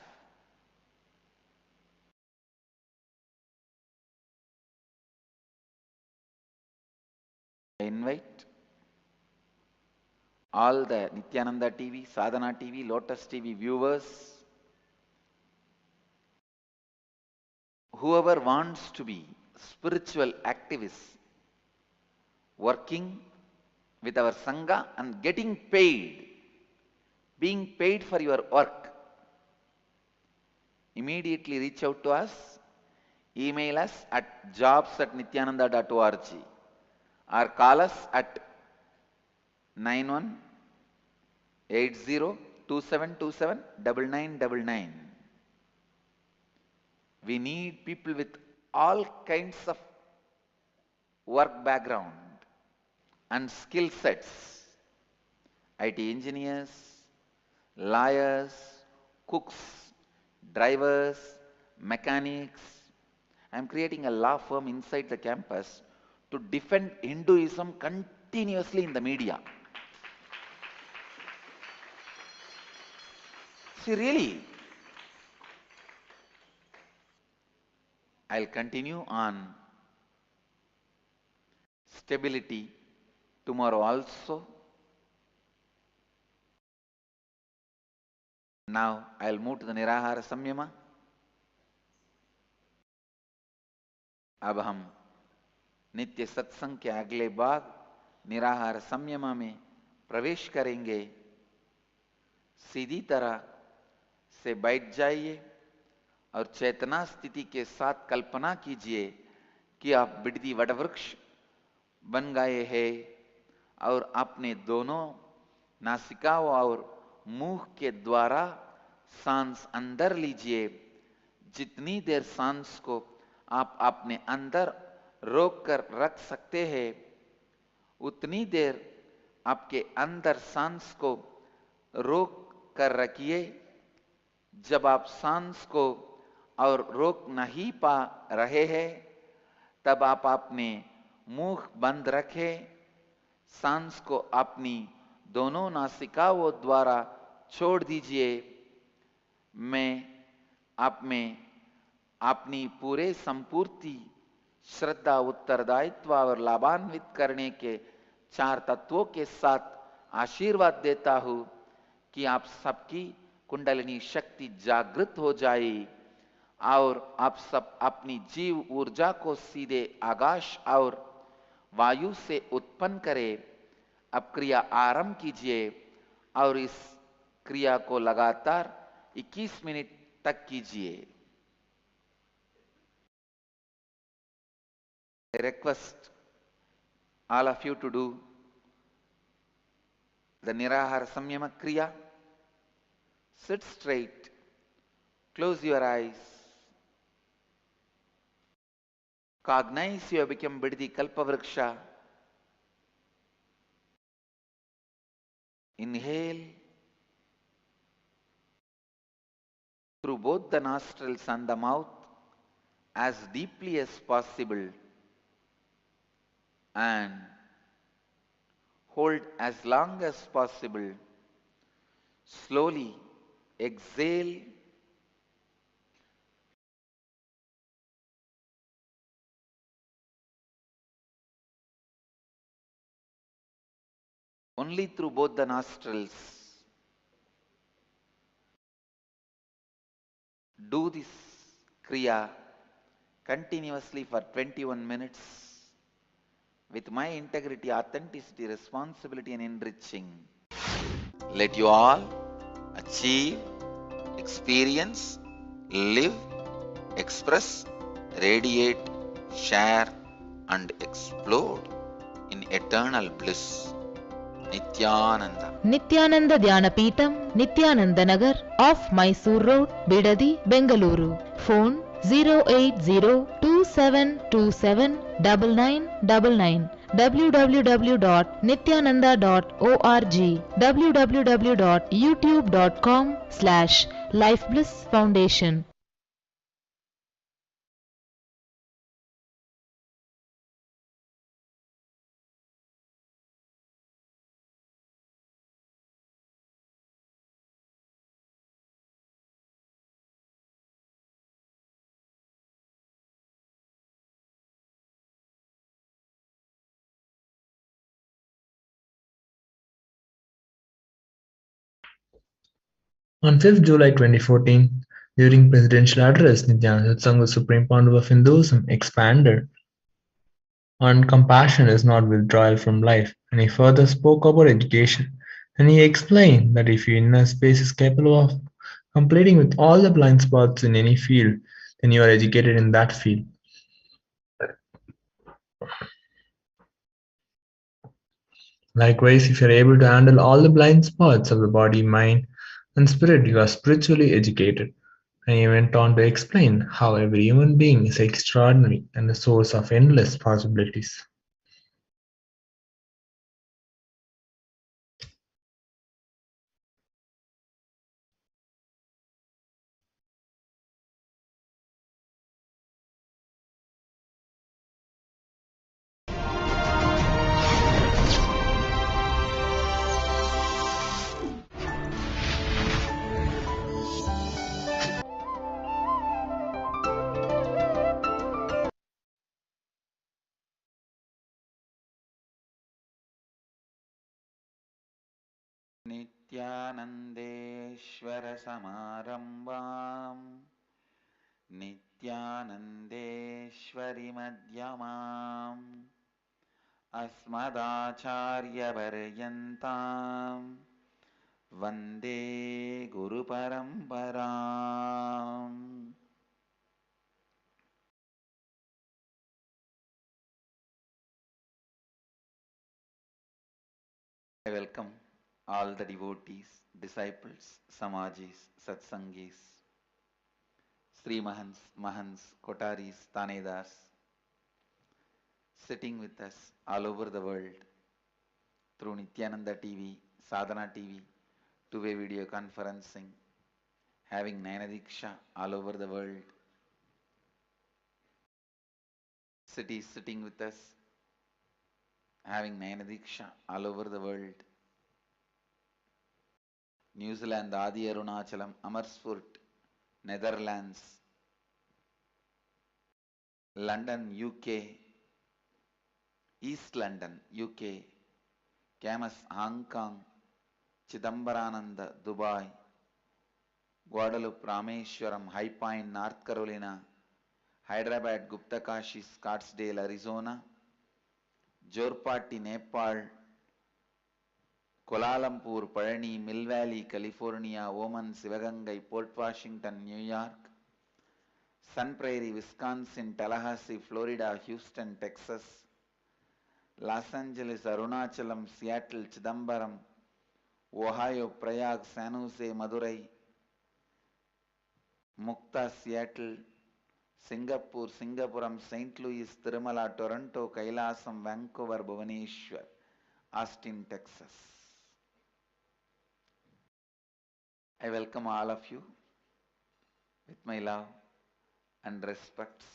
S3: I invite all the Nithyananda TV, Sadhana TV, Lotus TV viewers, whoever wants to be spiritual activists, working with our Sangha and getting paid, being paid for your work, immediately reach out to us, email us at jobs@nithyananda.org or call us at 918027279999. We need people with all kinds of work background and skill sets. IT engineers, lawyers, cooks, drivers, mechanics, I am creating a law firm inside the campus to defend Hinduism continuously in the media. See, really, I'll continue on stability tomorrow also. Now I'll move to the Nirahara Samyama. अब हम नित्य सत्संग के अगले भाग निराहार संयमा में प्रवेश करेंगे। सीधी तरह से बैठ जाइए और चेतना स्थिति के साथ कल्पना कीजिए कि आप बिडदी वटवृक्ष बन गए हैं और अपने दोनों नासिकाओं और मुंह के द्वारा सांस अंदर लीजिए। जितनी देर सांस को आप अपने अंदर रोक कर रख सकते हैं उतनी देर आपके अंदर सांस को रोक कर रखिए। जब आप सांस को और रोक नहीं पा रहे हैं तब आप अपने मुंह बंद रखें। सांस को अपनी दोनों नासिकाओं द्वारा छोड़ दीजिए। मैं आप में अपनी पूरे संपूर्ति श्रद्धा उत्तरदायित्व और लाभान्वित करने के 4 तत्वों के साथ आशीर्वाद देता हूं कि आप सबकी कुंडलिनी शक्ति जागृत हो जाए और आप सब अपनी जीव ऊर्जा को सीधे आकाश और वायु से उत्पन्न करें। अब क्रिया आरंभ कीजिए और इस क्रिया को लगातार 21 मिनट तक कीजिए। I request all of you to do the Nirahara Samyama Kriya. Sit straight, close your eyes. Cognize you have become Biddi Kalpavriksha. Inhale through both the nostrils and the mouth as deeply as possible and hold as long as possible. Slowly exhale. Only through both the nostrils. Do this Kriya continuously for 21 minutes with my integrity, authenticity, responsibility and enriching. Let you all achieve, experience, live, express, radiate, share and explode in eternal bliss. Nithyananda.
S6: Nithyananda Dhyanapītam, Nithyananda Nagar, off Mysore Road, Bidadi, Bengaluru. Phone 08027279999. www.nithyananda.org. www.youtube.com/lifeblissfoundation.
S1: On 5th July 2014, during presidential address, Nithyananda Satsang, the Supreme Founder of Hinduism, expanded on compassion is not withdrawal from life, and he further spoke about education. And he explained that if your inner space is capable of completing with all the blind spots in any field, then you are educated in that field. Likewise, if you are able to handle all the blind spots of the body, mind, and spirit, you are spiritually educated. And he went on to explain how every human being is extraordinary and the source of endless possibilities.
S3: नित्यानन्देश्वरसमारम्भाम् नित्यानन्देश्वरिमध्यमाम् अस्मदाचार्यपर्यन्ताम् वन्दे गुरुपरम्पराम्. I welcome all the devotees, disciples, samajis, satsangis, Sri Mahans, Mahans, Kotaris, Tanedars, sitting with us all over the world through Nithyananda TV, Sadhana TV, two-way video conferencing, having Nayanadiksha all over the world. Cities sitting with us, having Nayanadiksha all over the world. New Zealand, Adi Arunachalam, Amersfoort, Netherlands, London, UK, East London, UK, Camas, Hong Kong, Chidambarananda, Dubai, Guadalupe, Rameshwaram, High Point, North Carolina, Hyderabad, Guptakashi, Scottsdale, Arizona, Jorpati, Nepal, Kuala Lumpur, Palani, Mill Valley, California, Oman, Sivagangai, Port Washington, New York, Sun Prairie, Wisconsin, Tallahassee, Florida, Houston, Texas, Los Angeles, Arunachalam, Seattle, Chidambaram, Ohio, Prayag, San Jose, Madurai, Mukta, Seattle, Singapore, Singapuram, St. Louis, Tirumala, Toronto, Kailasam, Vancouver, Bhubaneswar, Austin, Texas. I welcome all of you with my love and respects.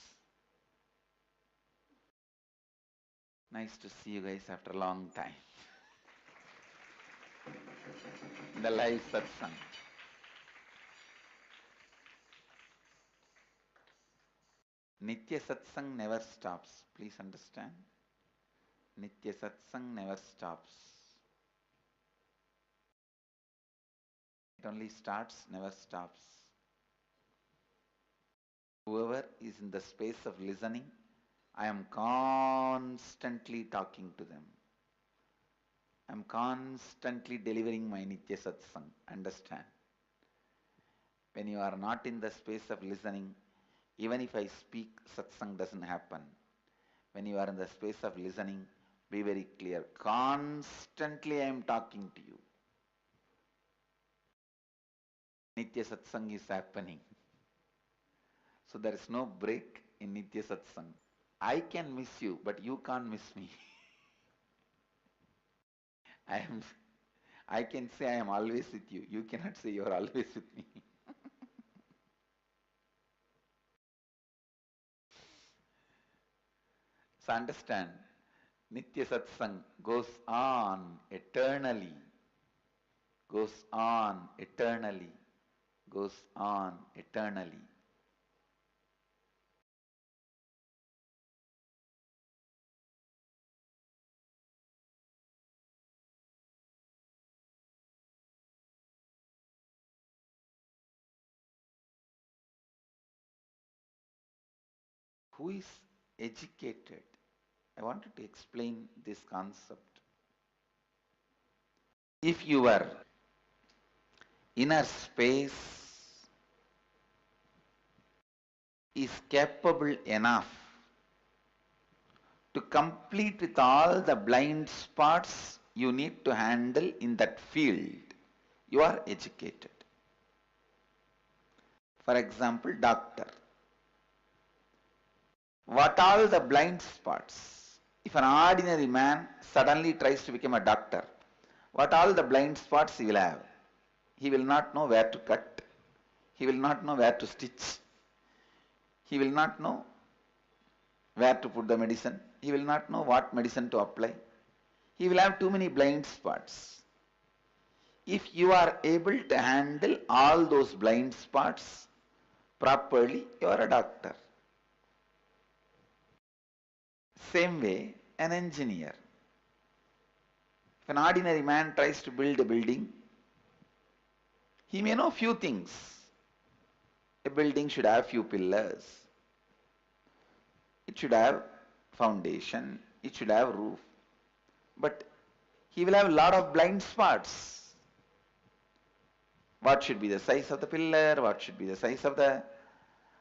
S3: Nice to see you guys after a long time. The live satsang. Nitya satsang never stops. Please understand. Nitya satsang never stops. It only starts, never stops. Whoever is in the space of listening, I am constantly talking to them. I am constantly delivering my Nitya satsang. Understand? When you are not in the space of listening, even if I speak, satsang doesn't happen. When you are in the space of listening, be very clear. Constantly I am talking to you. Nitya satsang is happening. So there is no break in Nitya satsang. I can miss you, but you can't miss me. I can say I am always with you. You cannot say you are always with me. So understand, Nitya satsang goes on eternally. Goes on eternally. Goes on eternally. Who is educated? I wanted to explain this concept. If your inner space is capable enough to complete with all the blind spots you need to handle in that field, you are educated. For example, doctor. What all the blind spots? If an ordinary man suddenly tries to become a doctor, what all the blind spots he will have? He will not know where to cut. He will not know where to stitch. He will not know where to put the medicine. He will not know what medicine to apply. He will have too many blind spots. If you are able to handle all those blind spots properly, you are a doctor. Same way, an engineer. If an ordinary man tries to build a building, He may know few things. A building should have few pillars. It should have foundation. It should have roof. But he will have a lot of blind spots. What should be the size of the pillar? What should be the size of the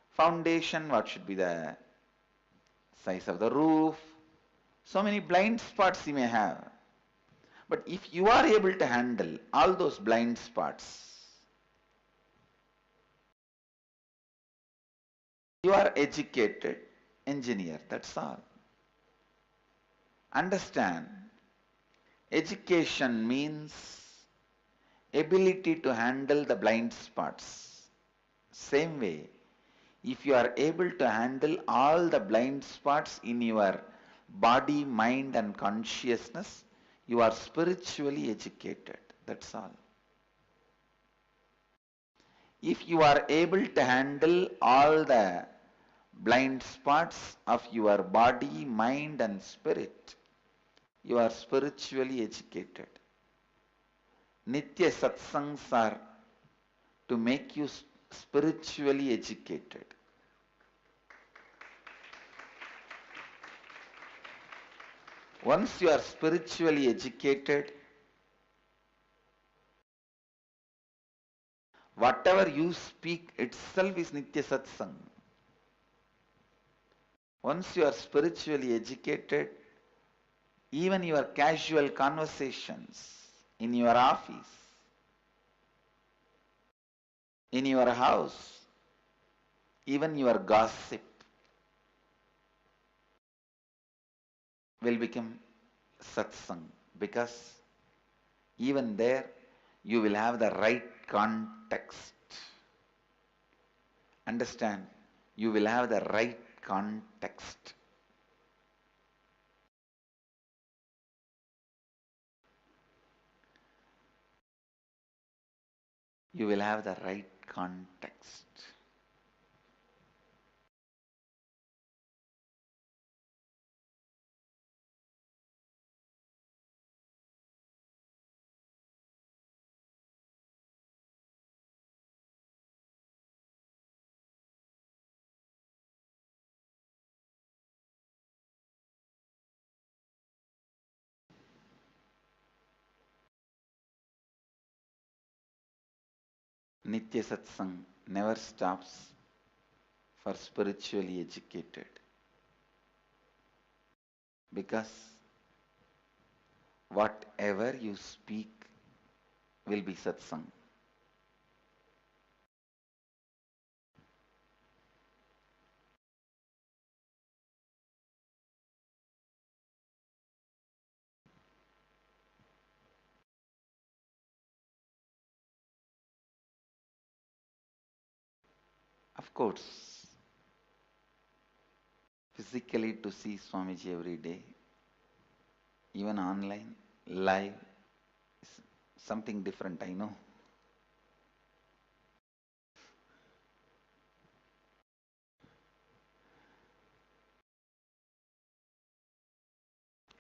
S3: foundation? What should be the size of the roof? So many blind spots he may have. But if you are able to handle all those blind spots, you are educated engineer, that's all. Understand, education means ability to handle the blind spots. Same way, if you are able to handle all the blind spots in your body, mind and consciousness, you are spiritually educated. That's all. If you are able to handle all the blind spots of your body, mind and spirit, you are spiritually educated. Nitya satsangs are to make you spiritually educated. Once you are spiritually educated, whatever you speak itself is Nitya satsang. Once you are spiritually educated, even your casual conversations in your office, in your house, even your gossip will become satsang, because even there you will have the right context. Understand? You will have the right context. You will have the right context. Nitya satsang never stops for spiritually educated, because whatever you speak will be satsang. Of course, physically to see Swamiji every day, even online, live, is something different, I know.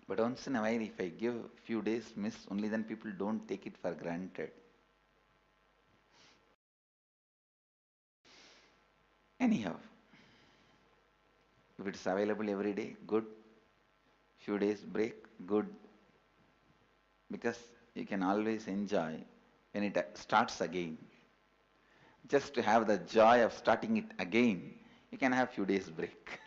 S3: But once in a while, if I give few days miss, only then people don't take it for granted. Anyhow, if it's available every day, good. Few days break, good. Because you can always enjoy when it starts again. Just to have the joy of starting it again, you can have few days break.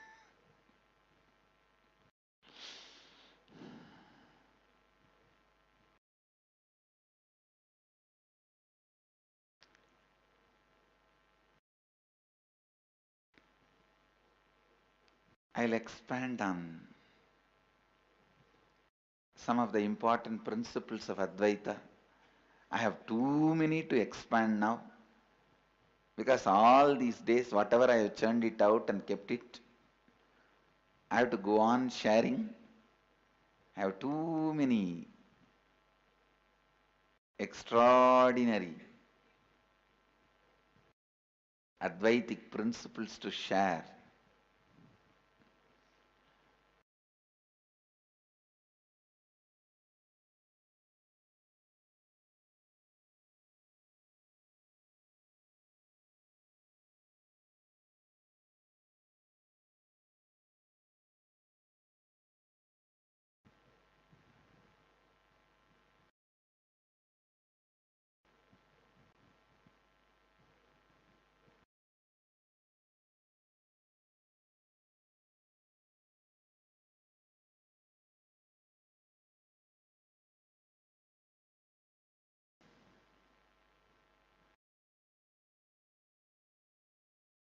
S3: I'll expand on some of the important principles of Advaita. I have too many to expand now, because all these days, whatever I have churned it out and kept it, I have to go on sharing. I have too many extraordinary Advaitic principles to share.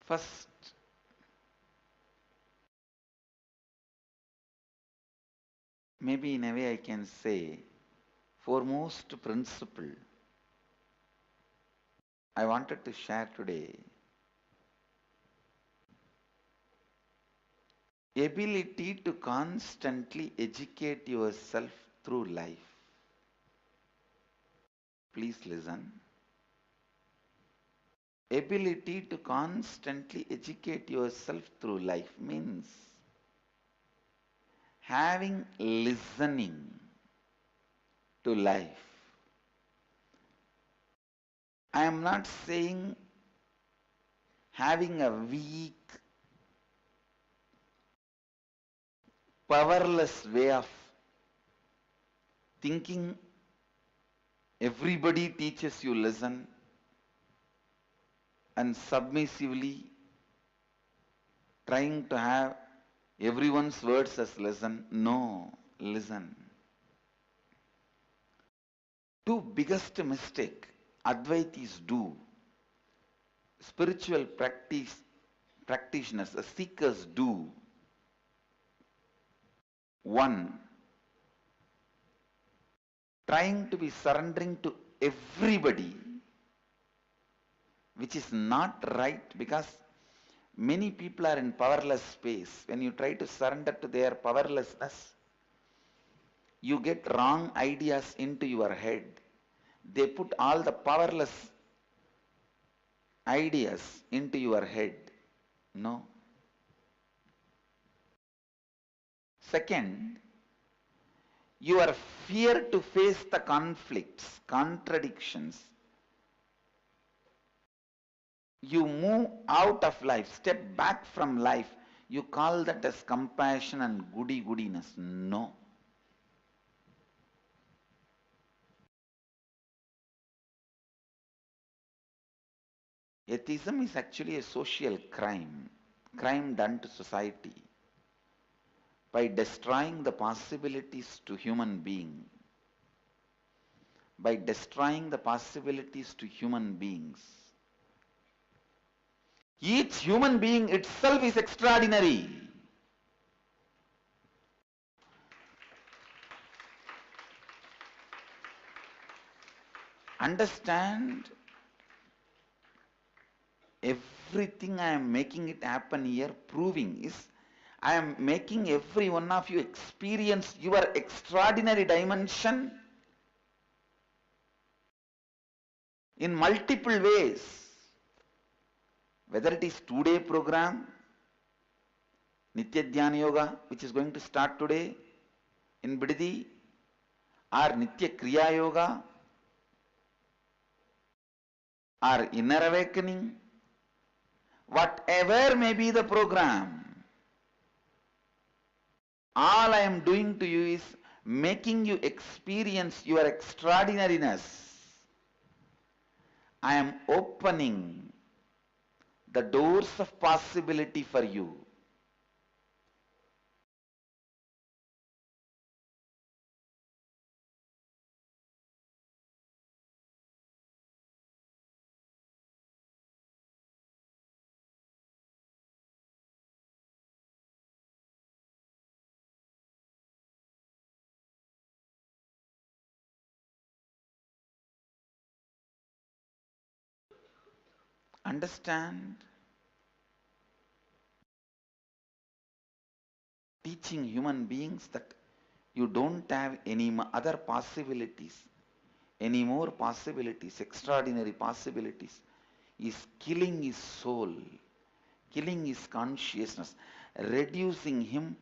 S3: First, maybe in a way I can say, foremost principle I wanted to share today, ability to constantly educate yourself through life. Please listen. Ability to constantly educate yourself through life means having listening to life. I am not saying having a weak, powerless way of thinking. Everybody teaches you listen and submissively trying to have everyone's words as listen. No, listen. Two biggest mistake Advaitis do, spiritual practitioners, seekers do. One, trying to be surrendering to everybody, which is not right, because many people are in powerless space. When you try to surrender to their powerlessness, you get wrong ideas into your head. They put all the powerless ideas into your head. No. Second, your fear to face the conflicts, contradictions. You move out of life, step back from life. You call that as compassion and goody-goodiness. No. Atheism is actually a social crime done to society by destroying the possibilities to human being. By destroying the possibilities to human beings. Each human being itself is extraordinary. Understand, everything I am making it happen here, proving is, I am making every one of you experience your extraordinary dimension in multiple ways. Whether it is 2-day program, Nitya Dhyana Yoga, which is going to start today in Bidadi, or Nitya Kriya Yoga, or inner awakening, whatever may be the program, all I am doing to you is making you experience your extraordinariness. I am opening the doors of possibility for you. Understand? Teaching human beings that you don't have any other possibilities, any more possibilities, extraordinary possibilities, is killing his soul, killing his consciousness, reducing him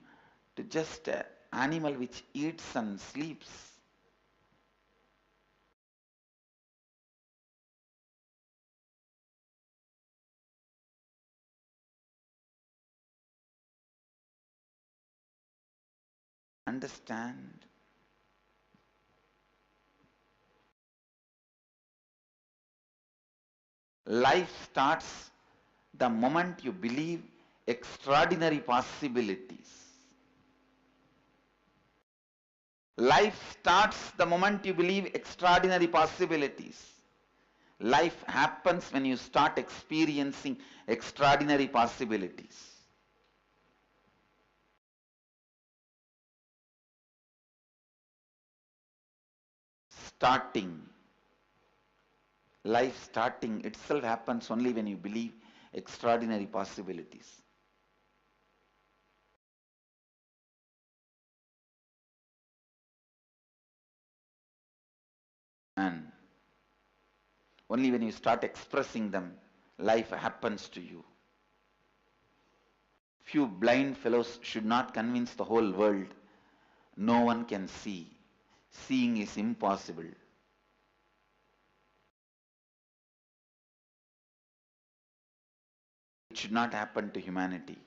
S3: to just an animal which eats and sleeps. Understand? Life starts the moment you believe extraordinary possibilities. Life starts the moment you believe extraordinary possibilities. Life happens when you start experiencing extraordinary possibilities. Life starting itself happens only when you believe extraordinary possibilities. And only when you start expressing them, life happens to you. Few blind fellows should not convince the whole world. No one can see. Seeing is impossible. It should not happen to humanity.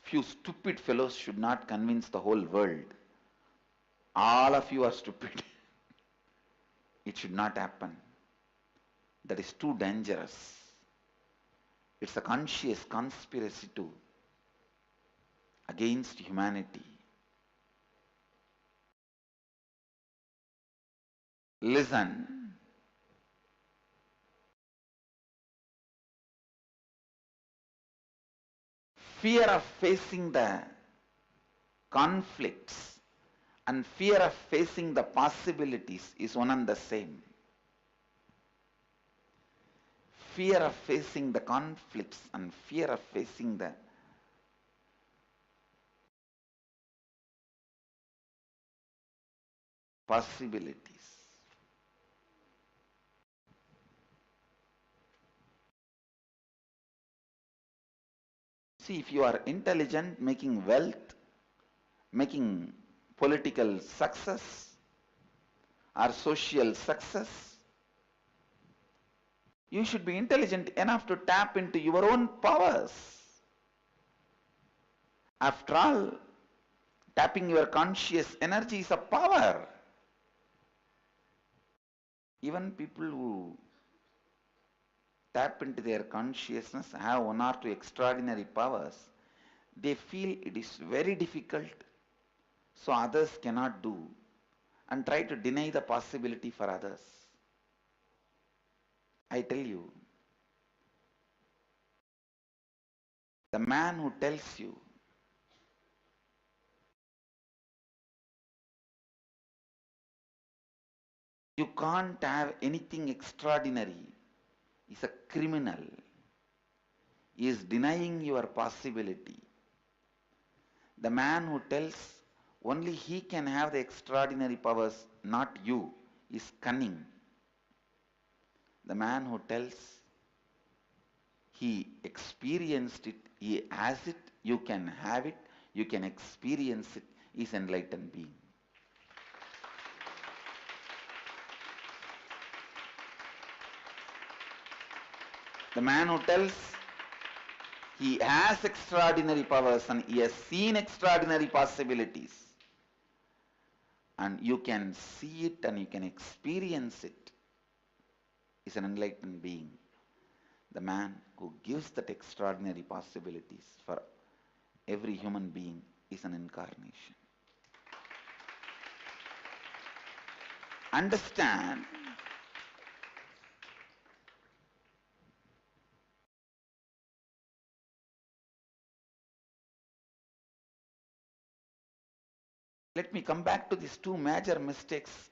S3: Few stupid fellows should not convince the whole world. All of you are stupid. It should not happen. That is too dangerous. It's a conscious conspiracy against humanity. Listen. Fear of facing the conflicts and fear of facing the possibilities is one and the same. Fear of facing the conflicts and fear of facing the possibilities. See, if you are intelligent, making wealth, making political success or social success, you should be intelligent enough to tap into your own powers. After all, tapping your conscious energy is a power. Even people who tap into their consciousness have one or two extraordinary powers. They feel it is very difficult, so others cannot do, and try to deny the possibility for others. I tell you, the man who tells you you can't have anything extraordinary is a criminal. He is denying your possibility. The man who tells only he can have the extraordinary powers, not you, is cunning. The man who tells he experienced it, he has it, you can have it, you can experience it, is enlightened being. The man who tells he has extraordinary powers and he has seen extraordinary possibilities, and you can see it and you can experience it, is an enlightened being. The man who gives that extraordinary possibilities for every human being is an incarnation. Understand, let me come back to these two major mistakes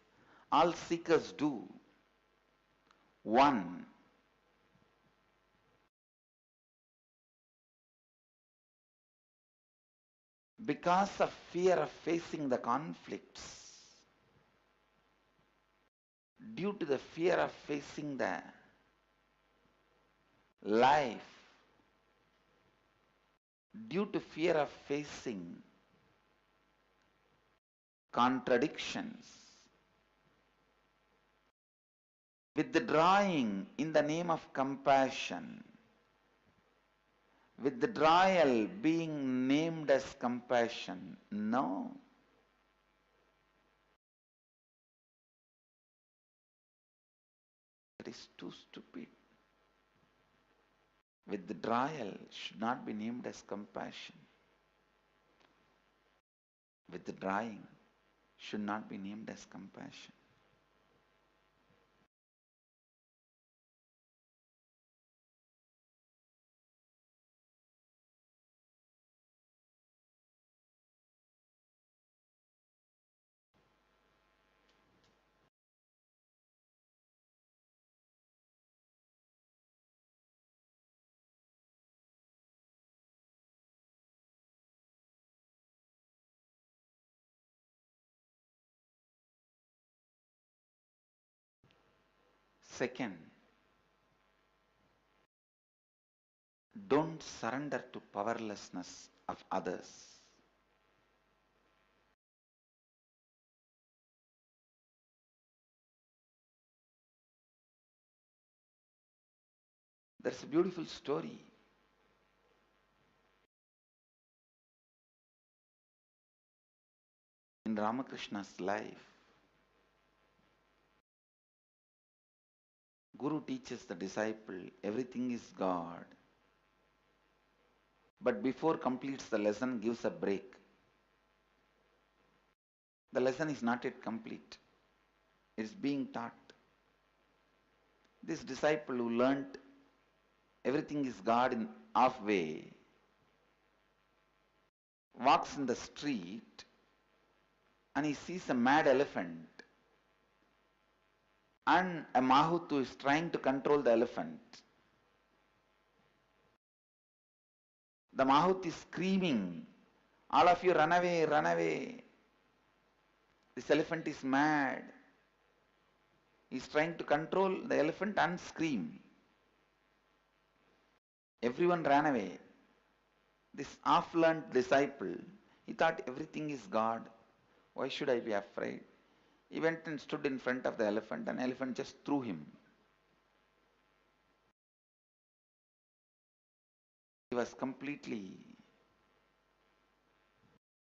S3: all seekers do. One, because of fear of facing the conflicts, due to the fear of facing the life, due to fear of facing contradictions, withdrawing in the name of compassion, withdrawal being named as compassion. No. That is too stupid. Withdrawal should not be named as compassion. Withdrawing should not be named as compassion. Second, don't surrender to powerlessness of others. There's a beautiful story. In Ramakrishna's life, Guru teaches the disciple everything is God, but before completes the lesson gives a break. The lesson is not yet complete. It's being taught. This disciple who learnt everything is God in halfway walks in the street and he sees a mad elephant, and a Mahut who is trying to control the elephant. The Mahut is screaming, "All of you run away, run away. This elephant is mad." He is trying to control the elephant and scream. Everyone ran away. This half-learned disciple, he thought everything is God. Why should I be afraid? He went and stood in front of the elephant, and the elephant just threw him. He was completely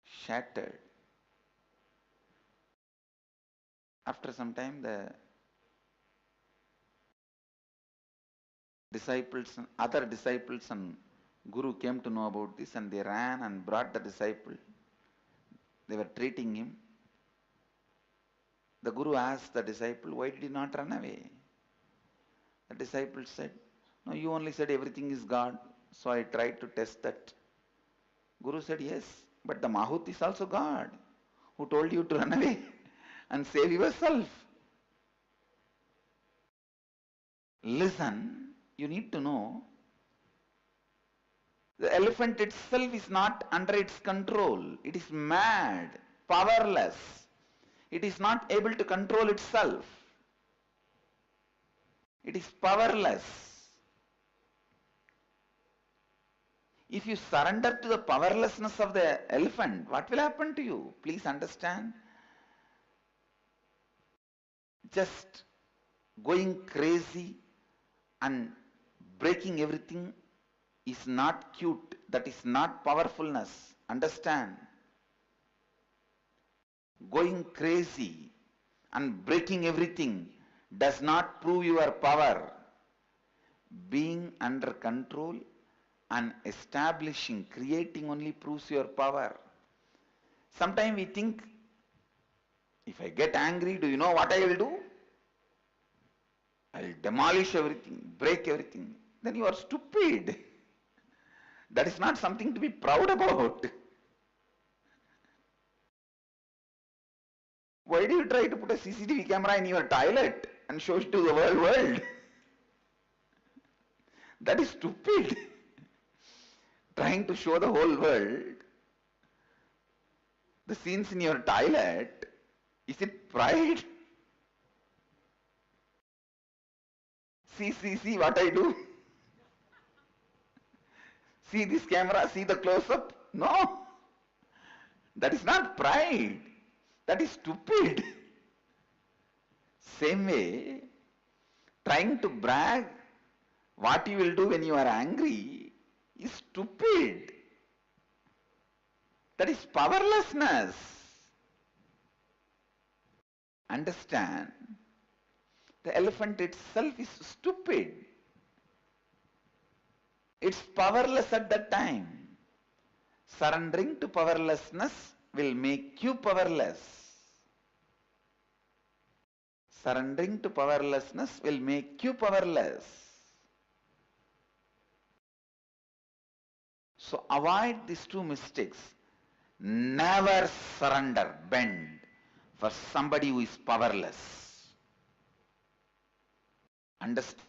S3: shattered. After some time, the other disciples and Guru came to know about this, and they ran and brought the disciple. They were treating him. The Guru asked the disciple, "Why did you not run away?" The disciple said, "No, you only said everything is God, so I tried to test that." Guru said, "Yes, but the Mahut is also God, who told you to run away and save yourself." Listen, you need to know, the elephant itself is not under its control. It is mad, powerless. It is not able to control itself. It is powerless. If you surrender to the powerlessness of the elephant, what will happen to you? Please understand. Just going crazy and breaking everything is not cute. That is not powerfulness. Understand. Going crazy and breaking everything does not prove your power. Being under control and establishing, creating only proves your power. Sometimes we think, if I get angry, do you know what I will do? I will demolish everything, break everything. Then you are stupid. That is not something to be proud about. Why do you try to put a CCTV camera in your toilet and show it to the whole world? That is stupid. Trying to show the whole world the scenes in your toilet, is it pride? See what I do. See this camera, see the close-up. No, that is not pride. That is stupid. Same way, trying to brag what you will do when you are angry is stupid. That is powerlessness. Understand, the elephant itself is stupid. It's powerless at that time. Surrendering to powerlessness will make you powerless. Surrendering to powerlessness will make you powerless. So avoid these two mistakes. Never surrender, bend for somebody who is powerless. Understand?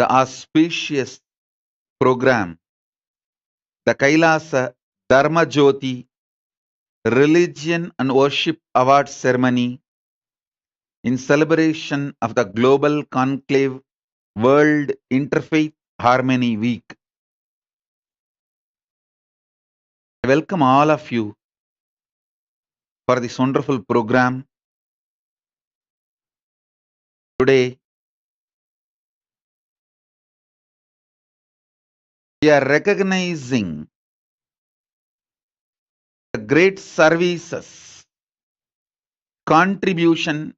S3: the auspicious program, the Kailasa Dharma Jyoti Religion and Worship Award Ceremony in celebration of the Global Conclave World Interfaith Harmony Week. I welcome all of you for this wonderful program. Today, we are recognizing the great services, contribution